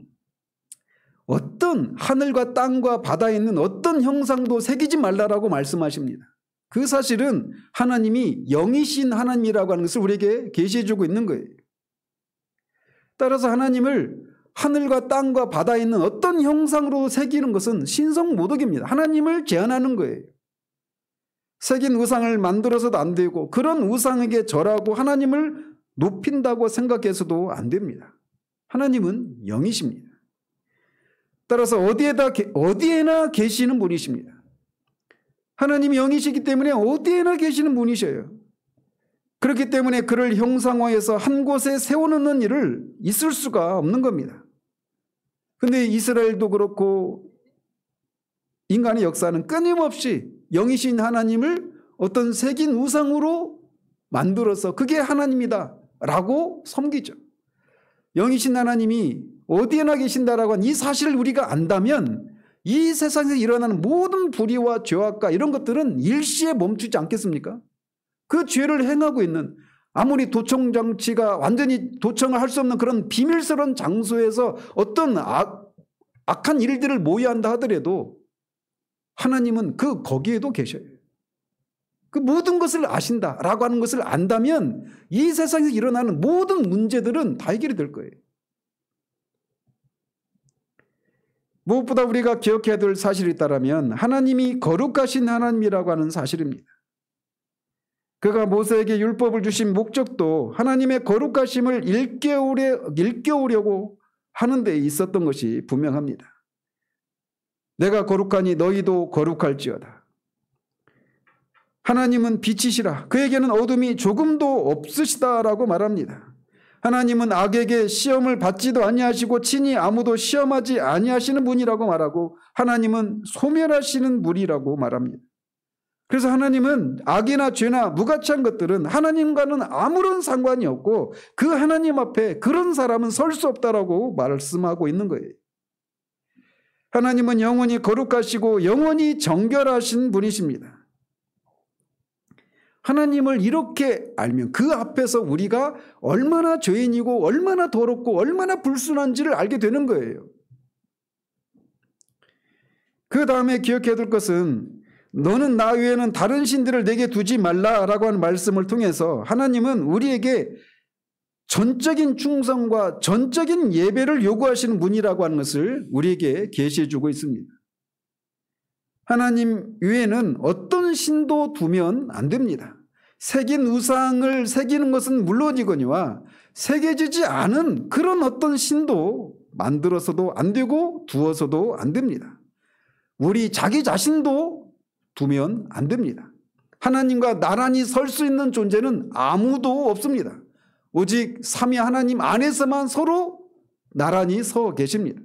어떤 하늘과 땅과 바다에 있는 어떤 형상도 새기지 말라라고 말씀하십니다. 그 사실은 하나님이 영이신 하나님이라고 하는 것을 우리에게 계시해 주고 있는 거예요. 따라서 하나님을 하늘과 땅과 바다에 있는 어떤 형상으로 새기는 것은 신성모독입니다. 하나님을 제한하는 거예요. 새긴 우상을 만들어서도 안 되고 그런 우상에게 절하고 하나님을 높인다고 생각해서도 안 됩니다. 하나님은 영이십니다. 따라서 어디에나 계시는 분이십니다. 하나님이 영이시기 때문에 어디에나 계시는 분이셔요. 그렇기 때문에 그를 형상화해서 한 곳에 세워놓는 일을 있을 수가 없는 겁니다. 그런데 이스라엘도 그렇고 인간의 역사는 끊임없이 영이신 하나님을 어떤 새긴 우상으로 만들어서 그게 하나님이다 라고 섬기죠. 영이신 하나님이 어디에나 계신다라고 하는 이 사실을 우리가 안다면 이 세상에서 일어나는 모든 불의와 죄악과 이런 것들은 일시에 멈추지 않겠습니까? 그 죄를 행하고 있는, 아무리 도청장치가 완전히 도청을 할 수 없는 그런 비밀스러운 장소에서 어떤 악한 일들을 모의한다 하더라도 하나님은 거기에도 계셔요. 그 모든 것을 아신다라고 하는 것을 안다면 이 세상에서 일어나는 모든 문제들은 다 해결이 될 거예요. 무엇보다 우리가 기억해야 될 사실이 있다면 하나님이 거룩하신 하나님이라고 하는 사실입니다. 그가 모세에게 율법을 주신 목적도 하나님의 거룩하심을 일깨우려고 하는 데 있었던 것이 분명합니다. 내가 거룩하니 너희도 거룩할지어다. 하나님은 빛이시라. 그에게는 어둠이 조금도 없으시다라고 말합니다. 하나님은 악에게 시험을 받지도 아니하시고 친히 아무도 시험하지 아니하시는 분이라고 말하고 하나님은 소멸하시는 분이라고 말합니다. 그래서 하나님은 악이나 죄나 무가치한 것들은 하나님과는 아무런 상관이 없고 그 하나님 앞에 그런 사람은 설 수 없다라고 말씀하고 있는 거예요. 하나님은 영원히 거룩하시고 영원히 정결하신 분이십니다. 하나님을 이렇게 알면 그 앞에서 우리가 얼마나 죄인이고 얼마나 더럽고 얼마나 불순한지를 알게 되는 거예요. 그 다음에 기억해야 될 것은 너는 나 외에는 다른 신들을 내게 두지 말라라고 하는 말씀을 통해서 하나님은 우리에게 전적인 충성과 전적인 예배를 요구하시는 분이라고 하는 것을 우리에게 계시해 주고 있습니다. 하나님 외에는 어떤 신도 두면 안 됩니다. 새긴 우상을 새기는 것은 물론이거니와 새겨지지 않은 그런 어떤 신도 만들어서도 안 되고 두어서도 안 됩니다. 우리 자기 자신도 두면 안 됩니다. 하나님과 나란히 설 수 있는 존재는 아무도 없습니다. 오직 삼위 하나님 안에서만 서로 나란히 서 계십니다.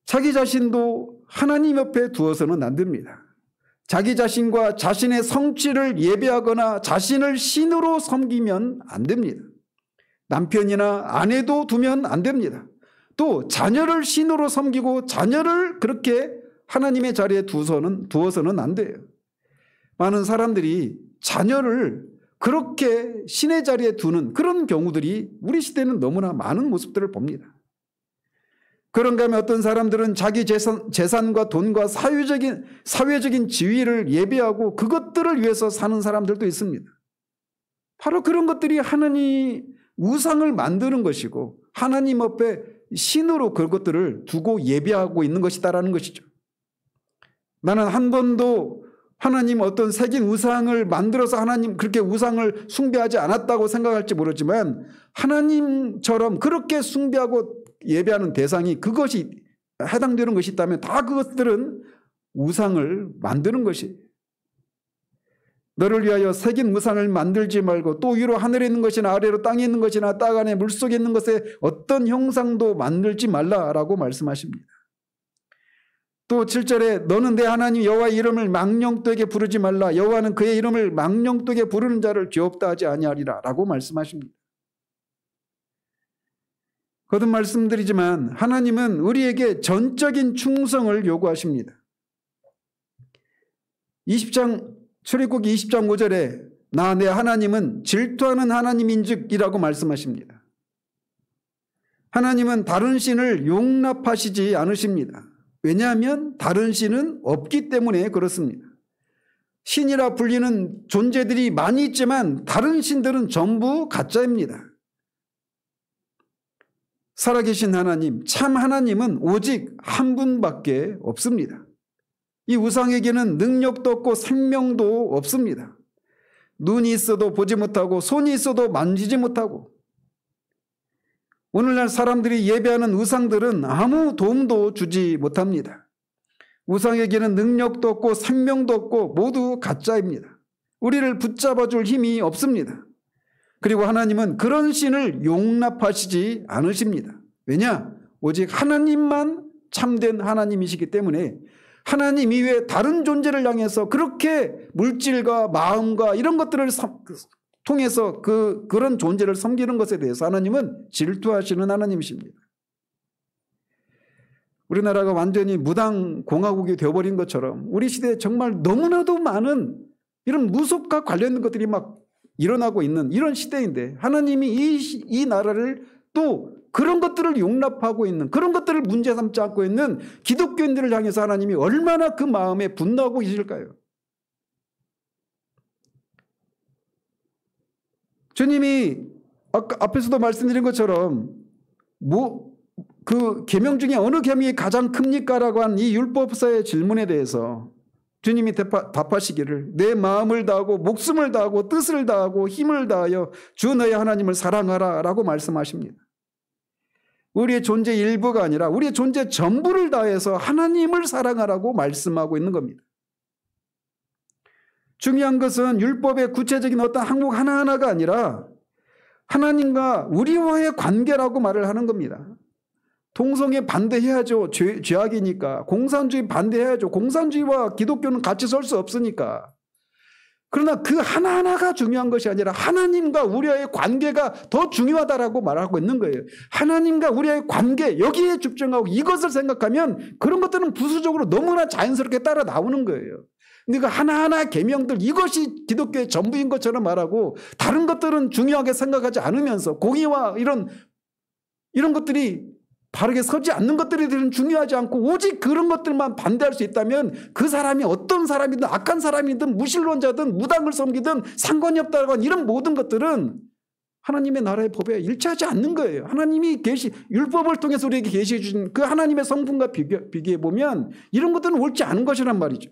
자기 자신도 하나님 옆에 두어서는 안 됩니다. 자기 자신과 자신의 성취를 예배하거나 자신을 신으로 섬기면 안 됩니다. 남편이나 아내도 두면 안 됩니다. 또 자녀를 신으로 섬기고 자녀를 그렇게 하나님의 자리에 두어서는 안 돼요. 많은 사람들이 자녀를 그렇게 신의 자리에 두는 그런 경우들이 우리 시대는 너무나 많은 모습들을 봅니다. 그런가 하면 어떤 사람들은 자기 재산과 돈과 사회적인 지위를 예배하고 그것들을 위해서 사는 사람들도 있습니다. 바로 그런 것들이 하나님 우상을 만드는 것이고 하나님 앞에 신으로 그것들을 두고 예배하고 있는 것이다라는 것이죠. 나는 한 번도 하나님 어떤 새긴 우상을 만들어서 하나님 그렇게 우상을 숭배하지 않았다고 생각할지 모르지만 하나님처럼 그렇게 숭배하고 예배하는 대상이 그것이 해당되는 것이 있다면 다 그것들은 우상을 만드는 것이. 너를 위하여 새긴 우상을 만들지 말고 또 위로 하늘에 있는 것이나 아래로 땅에 있는 것이나 땅 안에 물속에 있는 것에 어떤 형상도 만들지 말라라고 말씀하십니다. 또 7절에 너는 내 하나님 여호와의 이름을 망령되게 부르지 말라. 여호와는 그의 이름을 망령되게 부르는 자를 죄없다 하지 아니하리라 라고 말씀하십니다. 거듭 말씀드리지만 하나님은 우리에게 전적인 충성을 요구하십니다. 출애굽기 20장 5절에 나 내 하나님은 질투하는 하나님인즉이라고 말씀하십니다. 하나님은 다른 신을 용납하시지 않으십니다. 왜냐하면 다른 신은 없기 때문에 그렇습니다. 신이라 불리는 존재들이 많이 있지만 다른 신들은 전부 가짜입니다. 살아계신 하나님, 참 하나님은 오직 한 분밖에 없습니다. 이 우상에게는 능력도 없고 생명도 없습니다. 눈이 있어도 보지 못하고 손이 있어도 만지지 못하고 오늘날 사람들이 예배하는 우상들은 아무 도움도 주지 못합니다. 우상에게는 능력도 없고 생명도 없고 모두 가짜입니다. 우리를 붙잡아 줄 힘이 없습니다. 그리고 하나님은 그런 신을 용납하시지 않으십니다. 왜냐? 오직 하나님만 참된 하나님이시기 때문에 하나님 이외에 다른 존재를 향해서 그렇게 물질과 마음과 이런 것들을 통해서 그런 존재를 섬기는 것에 대해서 하나님은 질투하시는 하나님이십니다. 우리나라가 완전히 무당 공화국이 되어버린 것처럼 우리 시대에 정말 너무나도 많은 이런 무속과 관련된 것들이 막 일어나고 있는 이런 시대인데 하나님이 이 나라를 또 그런 것들을 용납하고 있는 그런 것들을 문제 삼지 않고 있는 기독교인들을 향해서 하나님이 얼마나 그 마음에 분노하고 계실까요? 주님이 아까 앞에서도 말씀드린 것처럼 그 계명 중에 어느 계명이 가장 큽니까라고 한 이 율법사의 질문에 대해서 주님이 답하시기를 내 마음을 다하고 목숨을 다하고 뜻을 다하고 힘을 다하여 주 너의 하나님을 사랑하라 라고 말씀하십니다. 우리의 존재 일부가 아니라 우리의 존재 전부를 다해서 하나님을 사랑하라고 말씀하고 있는 겁니다. 중요한 것은 율법의 구체적인 어떤 항목 하나하나가 아니라 하나님과 우리와의 관계라고 말을 하는 겁니다. 동성애 반대해야죠. 죄악이니까. 공산주의 반대해야죠. 공산주의와 기독교는 같이 설 수 없으니까. 그러나 그 하나하나가 중요한 것이 아니라 하나님과 우리와의 관계가 더 중요하다라고 말하고 있는 거예요. 하나님과 우리와의 관계 여기에 집중하고 이것을 생각하면 그런 것들은 부수적으로 너무나 자연스럽게 따라 나오는 거예요. 근데 그 하나하나 계명들 이것이 기독교의 전부인 것처럼 말하고 다른 것들은 중요하게 생각하지 않으면서 공의와 이런 것들이 바르게 서지 않는 것들이 중요하지 않고 오직 그런 것들만 반대할 수 있다면 그 사람이 어떤 사람이든 악한 사람이든 무신론자든 무당을 섬기든 상관이 없다고 하는 이런 모든 것들은 하나님의 나라의 법에 일치하지 않는 거예요. 하나님이 율법을 통해서 우리에게 계시해 주신 그 하나님의 성품과 비교해 보면 이런 것들은 옳지 않은 것이란 말이죠.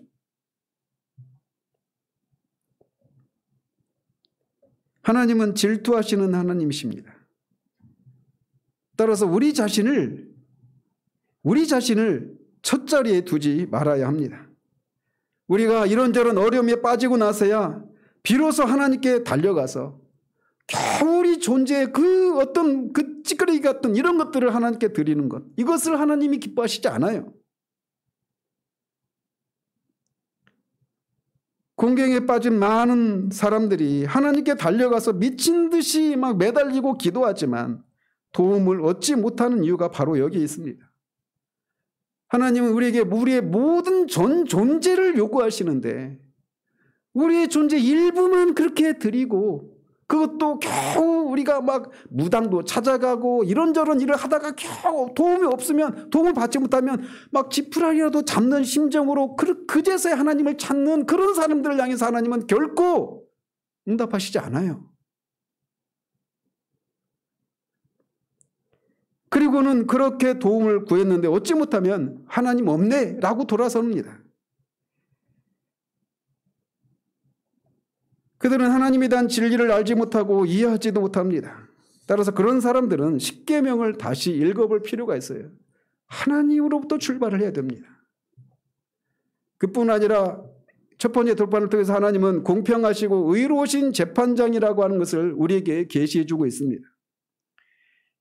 하나님은 질투하시는 하나님이십니다. 따라서 우리 자신을 첫 자리에 두지 말아야 합니다. 우리가 이런저런 어려움에 빠지고 나서야 비로소 하나님께 달려가서 겨우 우리 존재의 그 어떤 그 찌끄러기 같은 이런 것들을 하나님께 드리는 것, 이것을 하나님이 기뻐하시지 않아요. 공경에 빠진 많은 사람들이 하나님께 달려가서 미친 듯이 막 매달리고 기도하지만 도움을 얻지 못하는 이유가 바로 여기에 있습니다. 하나님은 우리에게 우리의 모든 전 존재를 요구하시는데 우리의 존재 일부만 그렇게 드리고 그것도 겨우 우리가 막 무당도 찾아가고 이런저런 일을 하다가 겨우 도움이 없으면 도움을 받지 못하면 막 지푸라기라도 잡는 심정으로 그제서야 하나님을 찾는 그런 사람들을 향해서 하나님은 결코 응답하시지 않아요. 그리고는 그렇게 도움을 구했는데 얻지 못하면 하나님 없네 라고 돌아섭니다. 그들은 하나님에 대한 진리를 알지 못하고 이해하지도 못합니다. 따라서 그런 사람들은 십계명을 다시 읽어볼 필요가 있어요. 하나님으로부터 출발을 해야 됩니다. 그뿐 아니라 첫 번째 돌파를 통해서 하나님은 공평하시고 의로우신 재판장이라고 하는 것을 우리에게 계시해 주고 있습니다.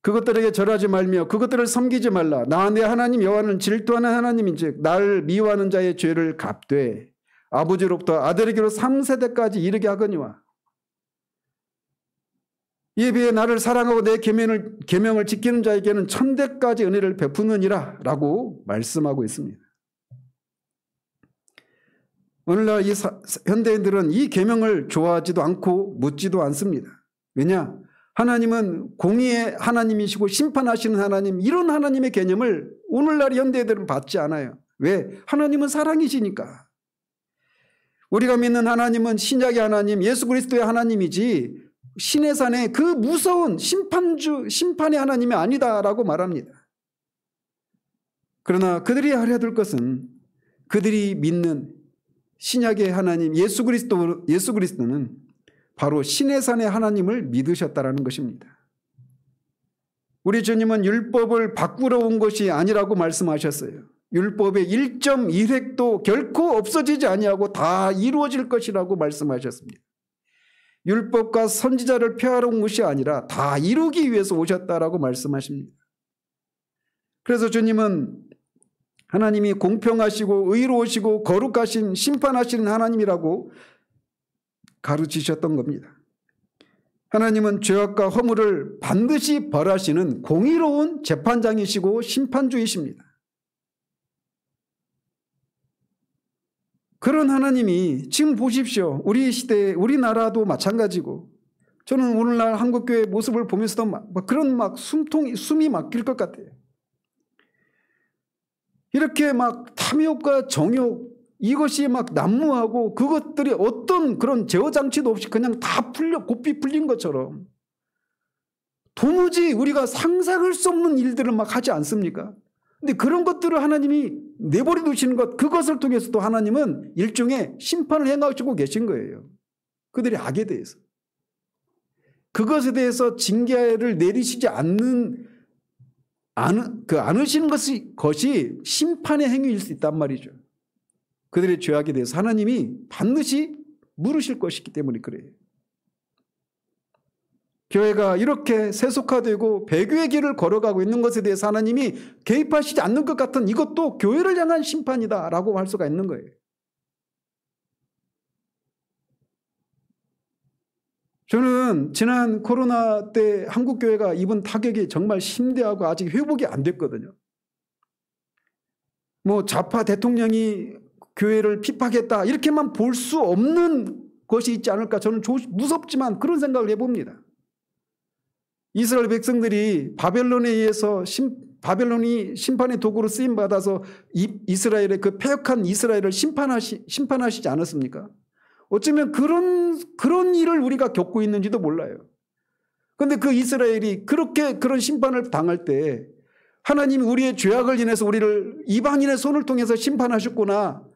그것들에게 절하지 말며 그것들을 섬기지 말라. 나 내 하나님 여호와는 질투하는 하나님인즉 나를 미워하는 자의 죄를 갚되 아버지로부터 아들에게로 3세대까지 이르게 하거니와 이에 비해 나를 사랑하고 내 계명을 지키는 자에게는 천대까지 은혜를 베푸느니라 라고 말씀하고 있습니다. 오늘날 이 현대인들은 이 계명을 좋아하지도 않고 묻지도 않습니다. 왜냐? 하나님은 공의의 하나님이시고 심판하시는 하나님, 이런 하나님의 개념을 오늘날 현대인들은 받지 않아요. 왜? 하나님은 사랑이시니까. 우리가 믿는 하나님은 신약의 하나님, 예수 그리스도의 하나님이지 신의 산에 그 무서운 심판의 하나님이 아니다라고 말합니다. 그러나 그들이 알아야 될 것은 그들이 믿는 신약의 하나님 예수 그리스도는 바로 신의 산의 하나님을 믿으셨다라는 것입니다. 우리 주님은 율법을 바꾸러 온 것이 아니라고 말씀하셨어요. 율법의 1.1획도 결코 없어지지 아니하고 다 이루어질 것이라고 말씀하셨습니다. 율법과 선지자를 폐하러 온 것이 아니라 다 이루기 위해서 오셨다라고 말씀하십니다. 그래서 주님은 하나님이 공평하시고 의로우시고 거룩하신 심판하시는 하나님이라고 가르치셨던 겁니다. 하나님은 죄악과 허물을 반드시 벌하시는 공의로운 재판장이시고 심판주이십니다. 그런 하나님이 지금 보십시오. 우리 시대, 우리나라도 마찬가지고 저는 오늘날 한국교회 모습을 보면서도 그런 숨이 막힐 것 같아요. 이렇게 막 탐욕과 정욕 이것이 막 난무하고 그것들이 어떤 그런 제어 장치도 없이 그냥 다 고삐 풀린 것처럼 도무지 우리가 상상할 수 없는 일들을 막 하지 않습니까? 근데 그런 것들을 하나님이 내버려 두시는 것, 그것을 통해서도 하나님은 일종의 심판을 행하시고 계신 거예요. 그들의 악에 대해서. 그것에 대해서 징계를 내리시지 않으시는 것이 심판의 행위일 수 있단 말이죠. 그들의 죄악에 대해서 하나님이 반드시 물으실 것이기 때문에 그래요. 교회가 이렇게 세속화되고 배교의 길을 걸어가고 있는 것에 대해서 하나님이 개입하시지 않는 것 같은 이것도 교회를 향한 심판이다라고 할 수가 있는 거예요. 저는 지난 코로나 때 한국교회가 입은 타격이 정말 심대하고 아직 회복이 안 됐거든요. 좌파 대통령이 교회를 핍박했다 이렇게만 볼 수 없는 것이 있지 않을까 저는 무섭지만 그런 생각을 해봅니다. 이스라엘 백성들이 바벨론에 의해서 바벨론이 심판의 도구로 쓰임받아서 이스라엘의 그 패역한 이스라엘을 심판하시지 않았습니까? 어쩌면 그런 일을 우리가 겪고 있는지도 몰라요. 그런데 그 이스라엘이 그런 심판을 당할 때 하나님이 우리의 죄악을 인해서 우리를 이방인의 손을 통해서 심판하셨구나.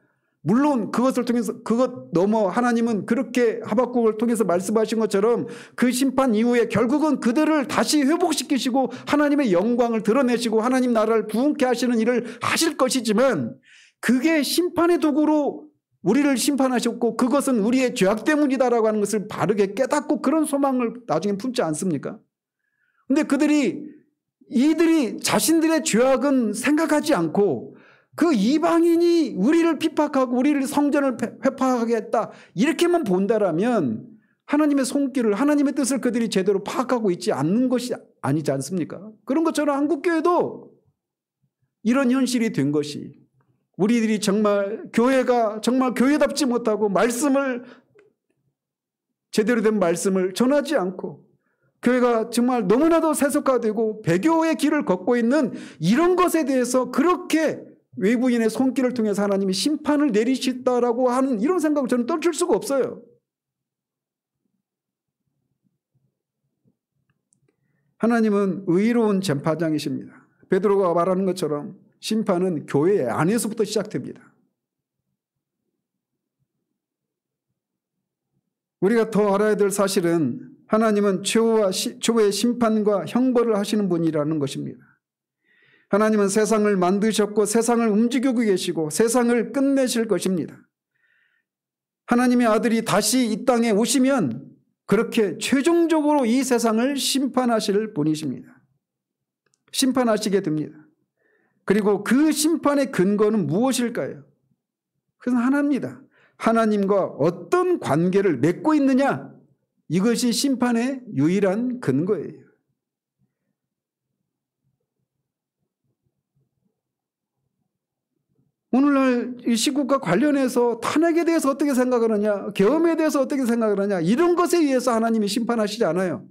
물론 그것을 통해서 그것 넘어 하나님은 그렇게 하박국을 통해서 말씀하신 것처럼 그 심판 이후에 결국은 그들을 다시 회복시키시고 하나님의 영광을 드러내시고 하나님 나라를 부흥케 하시는 일을 하실 것이지만 그게 심판의 도구로 우리를 심판하셨고 그것은 우리의 죄악 때문이다라고 하는 것을 바르게 깨닫고 그런 소망을 나중에 품지 않습니까? 그런데 이들이 자신들의 죄악은 생각하지 않고 그 이방인이 우리를 핍박하고 우리를 성전을 회파하게 했다 이렇게만 본다라면 하나님의 손길을, 하나님의 뜻을 그들이 제대로 파악하고 있지 않는 것이 아니지 않습니까? 그런 것처럼 한국교회도 이런 현실이 된 것이, 우리들이 정말 교회가 정말 교회답지 못하고 말씀을, 제대로 된 말씀을 전하지 않고 교회가 정말 너무나도 세속화되고 배교의 길을 걷고 있는 이런 것에 대해서 그렇게 외부인의 손길을 통해서 하나님이 심판을 내리시다라고 하는 이런 생각을 저는 떨칠 수가 없어요. 하나님은 의로운 재판장이십니다. 베드로가 말하는 것처럼 심판은 교회 안에서부터 시작됩니다. 우리가 더 알아야 될 사실은 하나님은 최후의 심판과 형벌을 하시는 분이라는 것입니다. 하나님은 세상을 만드셨고 세상을 움직이고 계시고 세상을 끝내실 것입니다. 하나님의 아들이 다시 이 땅에 오시면 그렇게 최종적으로 이 세상을 심판하실 분이십니다. 심판하시게 됩니다. 그리고 그 심판의 근거는 무엇일까요? 그것은 하나입니다. 하나님과 어떤 관계를 맺고 있느냐, 이것이 심판의 유일한 근거예요. 오늘날 이 시국과 관련해서 탄핵에 대해서 어떻게 생각을 하냐, 계엄에 대해서 어떻게 생각을 하냐, 이런 것에 의해서 하나님이 심판하시지 않아요.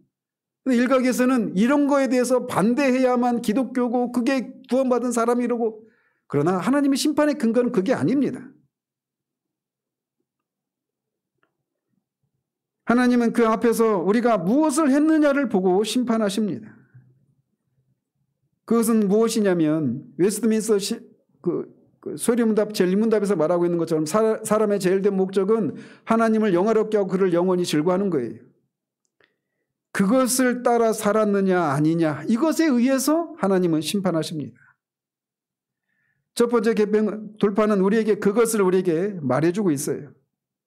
일각에서는 이런 거에 대해서 반대해야만 기독교고 그게 구원받은 사람이라고, 그러나 하나님의 심판의 근거는 그게 아닙니다. 하나님은 그 앞에서 우리가 무엇을 했느냐를 보고 심판하십니다. 그것은 무엇이냐면 웨스트민스터 소리문답 제1문답에서 말하고 있는 것처럼 사람의 제일 된 목적은 하나님을 영화롭게 하고 그를 영원히 즐거워하는 거예요. 그것을 따라 살았느냐 아니냐, 이것에 의해서 하나님은 심판하십니다. 첫 번째 돌파는 우리에게 그것을 우리에게 말해주고 있어요.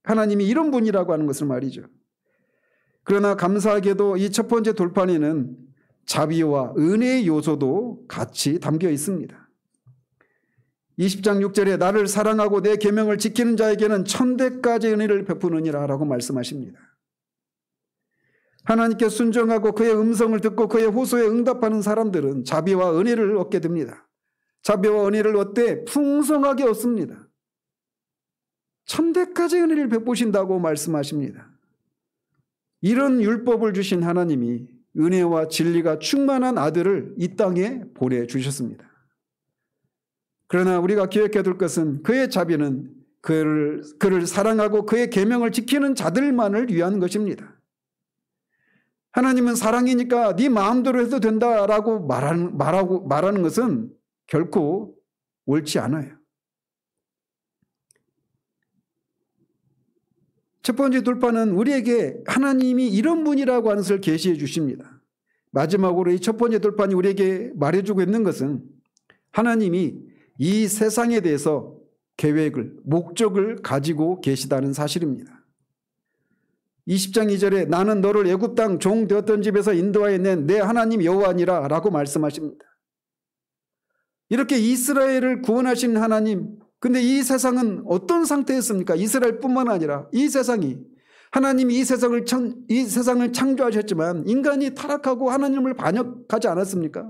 하나님이 이런 분이라고 하는 것을 말이죠. 그러나 감사하게도 이 첫 번째 돌판에는 자비와 은혜의 요소도 같이 담겨 있습니다. 20장 6절에 나를 사랑하고 내 계명을 지키는 자에게는 천대까지 은혜를 베푸느니라 라고 말씀하십니다. 하나님께 순종하고 그의 음성을 듣고 그의 호소에 응답하는 사람들은 자비와 은혜를 얻게 됩니다. 자비와 은혜를 얻되 풍성하게 얻습니다. 천대까지 은혜를 베푸신다고 말씀하십니다. 이런 율법을 주신 하나님이 은혜와 진리가 충만한 아들을 이 땅에 보내주셨습니다. 그러나 우리가 기억해야 될 것은 그의 자비는 그를 사랑하고 그의 계명을 지키는 자들만을 위한 것입니다. 하나님은 사랑이니까 네 마음대로 해도 된다라고 말하는 것은 결코 옳지 않아요. 첫 번째 돌파는 우리에게 하나님이 이런 분이라고 하는 것을 계시해 주십니다. 마지막으로 이 첫 번째 돌판이 우리에게 말해주고 있는 것은 하나님이 이 세상에 대해서 계획을, 목적을 가지고 계시다는 사실입니다. 20장 2절에 나는 너를 애굽 땅 종 되었던 집에서 인도하여 낸 내 하나님 여호와니라 라고 말씀하십니다. 이렇게 이스라엘을 구원하신 하나님, 근데 이 세상은 어떤 상태였습니까? 이스라엘뿐만 아니라 이 세상이, 하나님이 이 세상을 창조하셨지만 인간이 타락하고 하나님을 반역하지 않았습니까?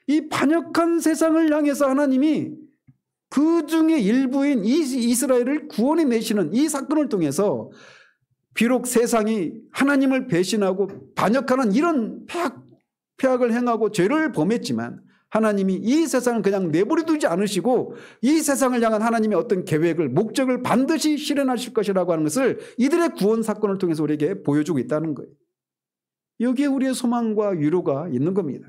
이 반역한 세상을 향해서 하나님이 그 중에 일부인 이스라엘을 구원해 내시는 이 사건을 통해서 비록 세상이 하나님을 배신하고 반역하는 이런 폐악을 행하고 죄를 범했지만 하나님이 이 세상을 그냥 내버려 두지 않으시고 이 세상을 향한 하나님의 어떤 계획을, 목적을 반드시 실현하실 것이라고 하는 것을 이들의 구원 사건을 통해서 우리에게 보여주고 있다는 거예요. 여기에 우리의 소망과 위로가 있는 겁니다.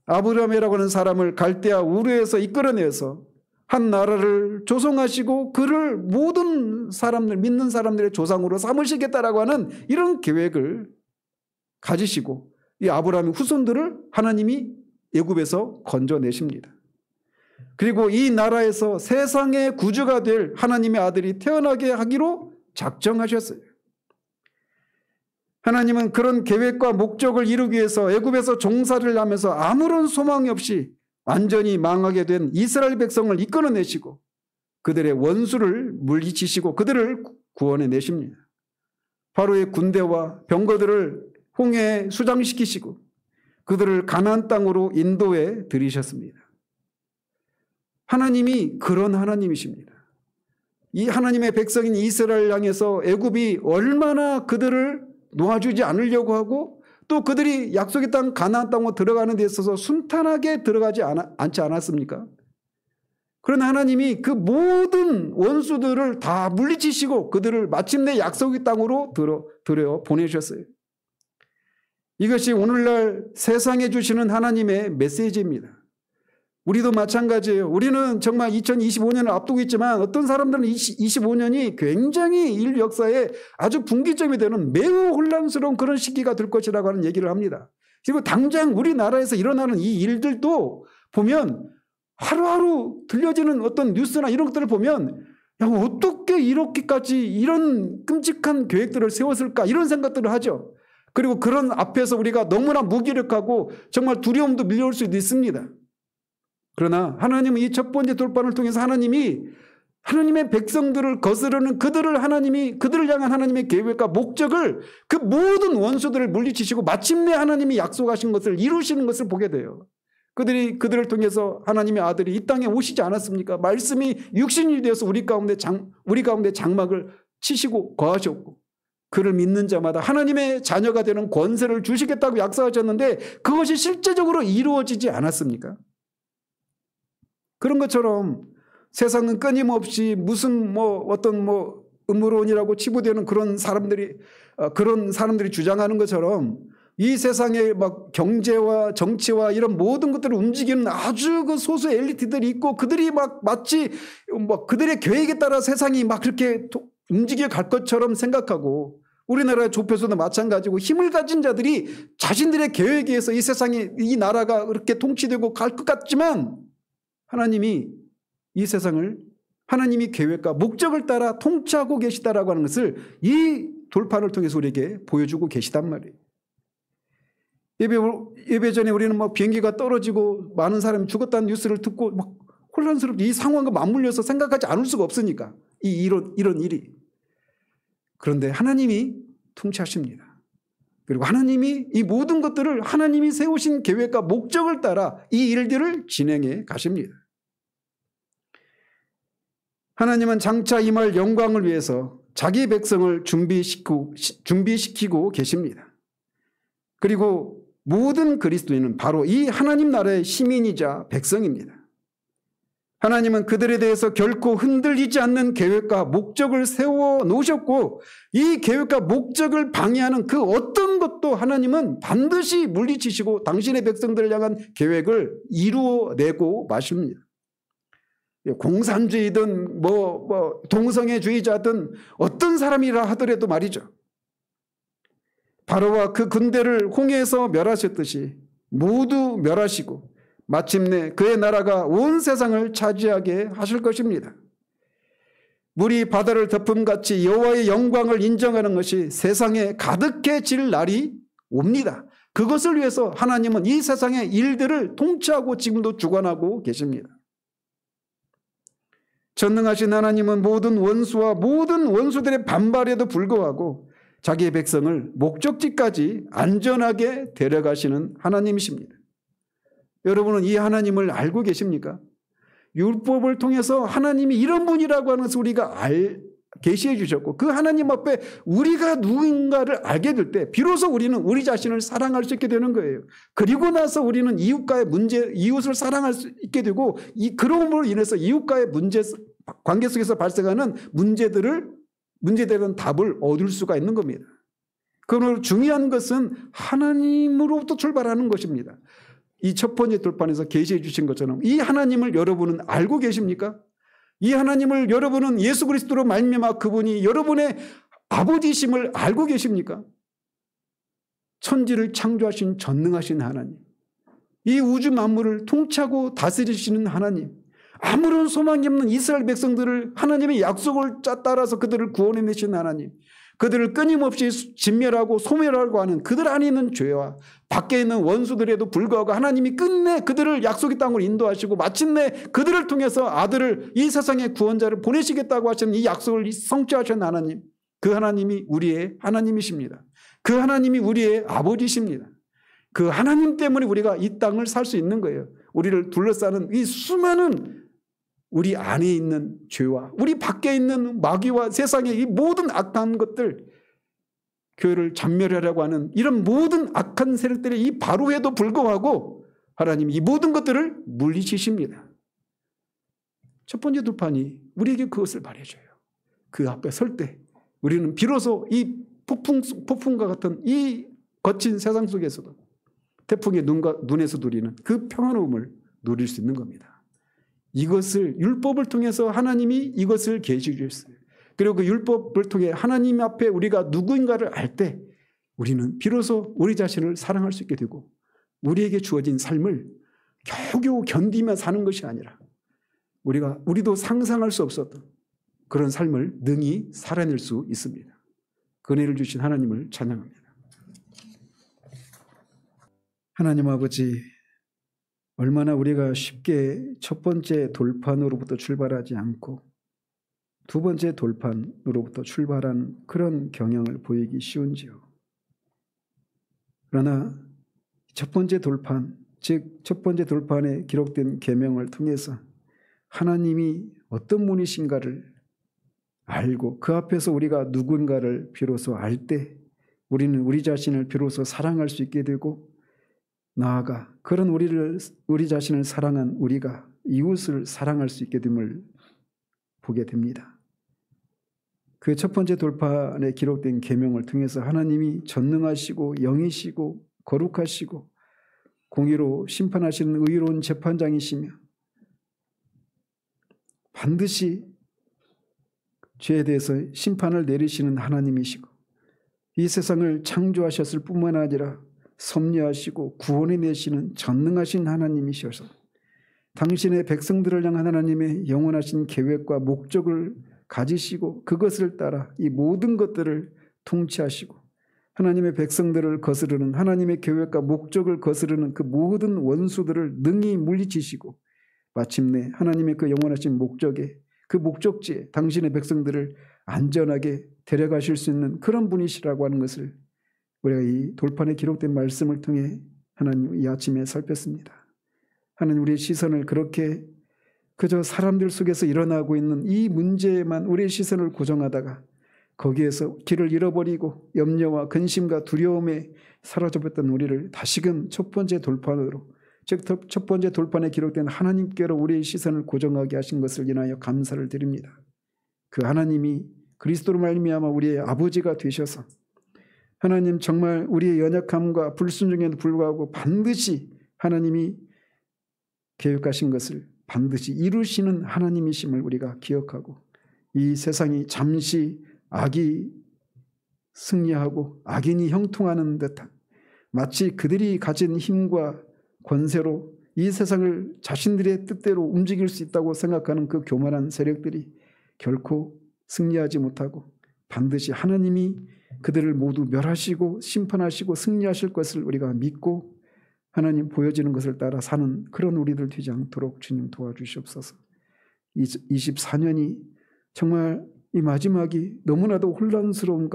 아브라함이라고 하는 사람을 갈대아 우르에서 이끌어내서 한 나라를 조성하시고 그를 모든 사람들, 믿는 사람들의 조상으로 삼으시겠다라고 하는 이런 계획을 가지시고 이 아브라함의 후손들을 하나님이 애굽에서 건져내십니다. 그리고 이 나라에서 세상의 구주가 될 하나님의 아들이 태어나게 하기로 작정하셨어요. 하나님은 그런 계획과 목적을 이루기 위해서 애굽에서 종살이를 하면서 아무런 소망이 없이 완전히 망하게 된 이스라엘 백성을 이끌어내시고 그들의 원수를 물리치시고 그들을 구원해 내십니다. 바로의 군대와 병거들을 홍해에 수장시키시고 그들을 가나안 땅으로 인도해 들이셨습니다. 하나님이 그런 하나님이십니다. 이 하나님의 백성인 이스라엘 향해서 애굽이 얼마나 그들을 놓아주지 않으려고 하고 또 그들이 약속의 땅 가나안 땅으로 들어가는 데 있어서 순탄하게 들어가지 않지 않았습니까? 그러나 하나님이 그 모든 원수들을 다 물리치시고 그들을 마침내 약속의 땅으로 들여 보내셨어요. 이것이 오늘날 세상에 주시는 하나님의 메시지입니다. 우리도 마찬가지예요. 우리는 정말 2025년을 앞두고 있지만 어떤 사람들은 25년이 굉장히 인류 역사에 아주 분기점이 되는 매우 혼란스러운 그런 시기가 될 것이라고 하는 얘기를 합니다. 그리고 당장 우리나라에서 일어나는 이 일들도 보면 하루하루 들려지는 어떤 뉴스나 이런 것들을 보면 야, 어떻게 이렇게까지 이런 끔찍한 계획들을 세웠을까 이런 생각들을 하죠. 그리고 그런 앞에서 우리가 너무나 무기력하고 정말 두려움도 밀려올 수도 있습니다. 그러나 하나님은 이 첫 번째 돌판을 통해서 하나님이 하나님의 백성들을 거스르는 그들을 향한 하나님의 계획과 목적을 그 모든 원수들을 물리치시고 마침내 하나님이 약속하신 것을 이루시는 것을 보게 돼요. 그들을 통해서 하나님의 아들이 이 땅에 오시지 않았습니까? 말씀이 육신이 되어서 우리 가운데 장막을 치시고 거하셨고 그를 믿는 자마다 하나님의 자녀가 되는 권세를 주시겠다고 약속하셨는데 그것이 실제적으로 이루어지지 않았습니까? 그런 것처럼 세상은 끊임없이 무슨 어떤 음모론이라고 치부되는 그런 사람들이 주장하는 것처럼 이 세상에 막 경제와 정치와 이런 모든 것들을 움직이는 아주 그 소수의 엘리트들이 있고 그들이 마치 그들의 계획에 따라 세상이 막 그렇게 움직여 갈 것처럼 생각하고 우리나라 좁혀서도 마찬가지고 힘을 가진 자들이 자신들의 계획에 의해서 이 세상이 이 나라가 그렇게 통치되고 갈 것 같지만 하나님이 이 세상을 하나님이 계획과 목적을 따라 통치하고 계시다라고 하는 것을 이 돌판을 통해서 우리에게 보여주고 계시단 말이에요. 예배 전에 우리는 비행기가 떨어지고 많은 사람이 죽었다는 뉴스를 듣고 막 혼란스럽게 이 상황과 맞물려서 생각하지 않을 수가 없으니까 이런 일이. 그런데 하나님이 통치하십니다. 그리고 하나님이 이 모든 것들을 하나님이 세우신 계획과 목적을 따라 이 일들을 진행해 가십니다. 하나님은 장차 임할 영광을 위해서 자기 백성을 준비시키고 계십니다. 그리고 모든 그리스도인은 바로 이 하나님 나라의 시민이자 백성입니다. 하나님은 그들에 대해서 결코 흔들리지 않는 계획과 목적을 세워 놓으셨고 이 계획과 목적을 방해하는 그 어떤 것도 하나님은 반드시 물리치시고 당신의 백성들을 향한 계획을 이루어내고 마십니다. 공산주의든 동성애주의자든 어떤 사람이라 하더라도 말이죠. 바로와 그 군대를 홍해에서 멸하셨듯이 모두 멸하시고 마침내 그의 나라가 온 세상을 차지하게 하실 것입니다. 물이 바다를 덮음같이 여호와의 영광을 인정하는 것이 세상에 가득해질 날이 옵니다. 그것을 위해서 하나님은 이 세상의 일들을 통치하고 지금도 주관하고 계십니다. 전능하신 하나님은 모든 원수와 모든 원수들의 반발에도 불구하고 자기의 백성을 목적지까지 안전하게 데려가시는 하나님이십니다. 여러분은 이 하나님을 알고 계십니까? 율법을 통해서 하나님이 이런 분이라고 하는 것을 우리가 계시해 주셨고 그 하나님 앞에 우리가 누군가를 알게 될 때 비로소 우리는 우리 자신을 사랑할 수 있게 되는 거예요. 그리고 나서 우리는 이웃을 사랑할 수 있게 되고 그럼으로 인해서 이웃과의 관계 속에서 발생하는 문제들은 답을 얻을 수가 있는 겁니다. 그러나 중요한 것은 하나님으로부터 출발하는 것입니다. 이 첫 번째 돌판에서 계시해 주신 것처럼 이 하나님을 여러분은 알고 계십니까? 이 하나님을 여러분은 예수 그리스도로 말미암아 그분이 여러분의 아버지심을 알고 계십니까? 천지를 창조하신 전능하신 하나님, 이 우주 만물을 통치하고 다스리시는 하나님, 아무런 소망이 없는 이스라엘 백성들을 하나님의 약속을 따라서 그들을 구원해내신 하나님, 그들을 끊임없이 진멸하고 소멸하고 하는 그들 안에 있는 죄와 밖에 있는 원수들에도 불구하고 하나님이 끝내 그들을 약속의 땅으로 인도하시고 마침내 그들을 통해서 아들을 이 세상의 구원자를 보내시겠다고 하시는 이 약속을 성취하신 하나님, 그 하나님이 우리의 하나님이십니다. 그 하나님이 우리의 아버지십니다. 그 하나님 때문에 우리가 이 땅을 살 수 있는 거예요. 우리를 둘러싸는 이 수많은 우리 안에 있는 죄와 우리 밖에 있는 마귀와 세상의 이 모든 악한 것들, 교회를 잔멸하려고 하는 이런 모든 악한 세력들의 이 바로에도 불구하고 하나님이 이 모든 것들을 물리치십니다. 첫 번째 돌판이 우리에게 그것을 말해줘요. 그 앞에 설 때 우리는 비로소 이 폭풍과 같은 이 거친 세상 속에서도 태풍의 눈에서 누리는 그 평안함을 누릴 수 있는 겁니다. 이것을 율법을 통해서 하나님이 이것을 계시해 주셨어요. 그리고 그 율법을 통해 하나님 앞에 우리가 누구인가를 알 때 우리는 비로소 우리 자신을 사랑할 수 있게 되고 우리에게 주어진 삶을 겨우겨우 견디며 사는 것이 아니라 우리도 상상할 수 없었던 그런 삶을 능히 살아낼 수 있습니다. 은혜를 주신 하나님을 찬양합니다. 하나님 아버지, 얼마나 우리가 쉽게 첫 번째 돌판으로부터 출발하지 않고 두 번째 돌판으로부터 출발한 그런 경향을 보이기 쉬운지요. 그러나 첫 번째 돌판, 즉 첫 번째 돌판에 기록된 계명을 통해서 하나님이 어떤 분이신가를 알고 그 앞에서 우리가 누군가를 비로소 알 때 우리는 우리 자신을 비로소 사랑할 수 있게 되고 나아가 그런 우리 자신을 사랑한 우리가 이웃을 사랑할 수 있게 됨을 보게 됩니다. 그 첫 번째 돌판에 기록된 계명을 통해서 하나님이 전능하시고 영이시고 거룩하시고 공의로 심판하시는 의로운 재판장이시며 반드시 죄에 대해서 심판을 내리시는 하나님이시고 이 세상을 창조하셨을 뿐만 아니라 섭리하시고 구원해 내시는 전능하신 하나님이셔서 당신의 백성들을 향한 하나님의 영원하신 계획과 목적을 가지시고 그것을 따라 이 모든 것들을 통치하시고 하나님의 백성들을 거스르는 하나님의 계획과 목적을 거스르는 그 모든 원수들을 능히 물리치시고 마침내 하나님의 그 영원하신 목적에 그 목적지에 당신의 백성들을 안전하게 데려가실 수 있는 그런 분이시라고 하는 것을 우리가 이 돌판에 기록된 말씀을 통해 하나님 이 아침에 살폈습니다. 하나님 우리의 시선을 그렇게 그저 사람들 속에서 일어나고 있는 이 문제에만 우리의 시선을 고정하다가 거기에서 길을 잃어버리고 염려와 근심과 두려움에 사로잡혔던 우리를 다시금 첫 번째 돌판으로 즉 첫 번째 돌판에 기록된 하나님께로 우리의 시선을 고정하게 하신 것을 인하여 감사를 드립니다. 그 하나님이 그리스도로 말미암아 우리의 아버지가 되셔서 하나님 정말 우리의 연약함과 불순종에도 불구하고 반드시 하나님이 계획하신 것을 반드시 이루시는 하나님이심을 우리가 기억하고 이 세상이 잠시 악이 승리하고 악인이 형통하는 듯한 마치 그들이 가진 힘과 권세로 이 세상을 자신들의 뜻대로 움직일 수 있다고 생각하는 그 교만한 세력들이 결코 승리하지 못하고 반드시 하나님이 그들을 모두 멸하시고 심판하시고 승리하실 것을 우리가 믿고 하나님 보여지는 것을 따라 사는 그런 우리들 되지 않도록 주님 도와주시옵소서. 24년이 정말 이 마지막이 너무나도 혼란스러운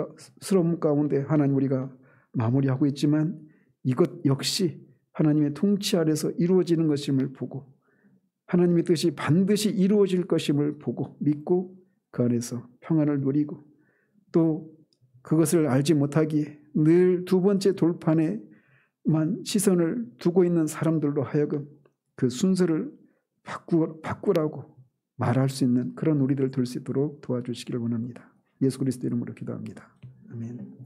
가운데 하나님 우리가 마무리하고 있지만 이것 역시 하나님의 통치 아래서 이루어지는 것임을 보고 하나님의 뜻이 반드시 이루어질 것임을 보고 믿고 그 안에서 평안을 누리고 또 그것을 알지 못하기에 늘 두 번째 돌판에만 시선을 두고 있는 사람들로 하여금 그 순서를 바꾸라고 말할 수 있는 그런 우리들 될 수 있도록 도와주시기를 원합니다. 예수 그리스도 이름으로 기도합니다. 아멘.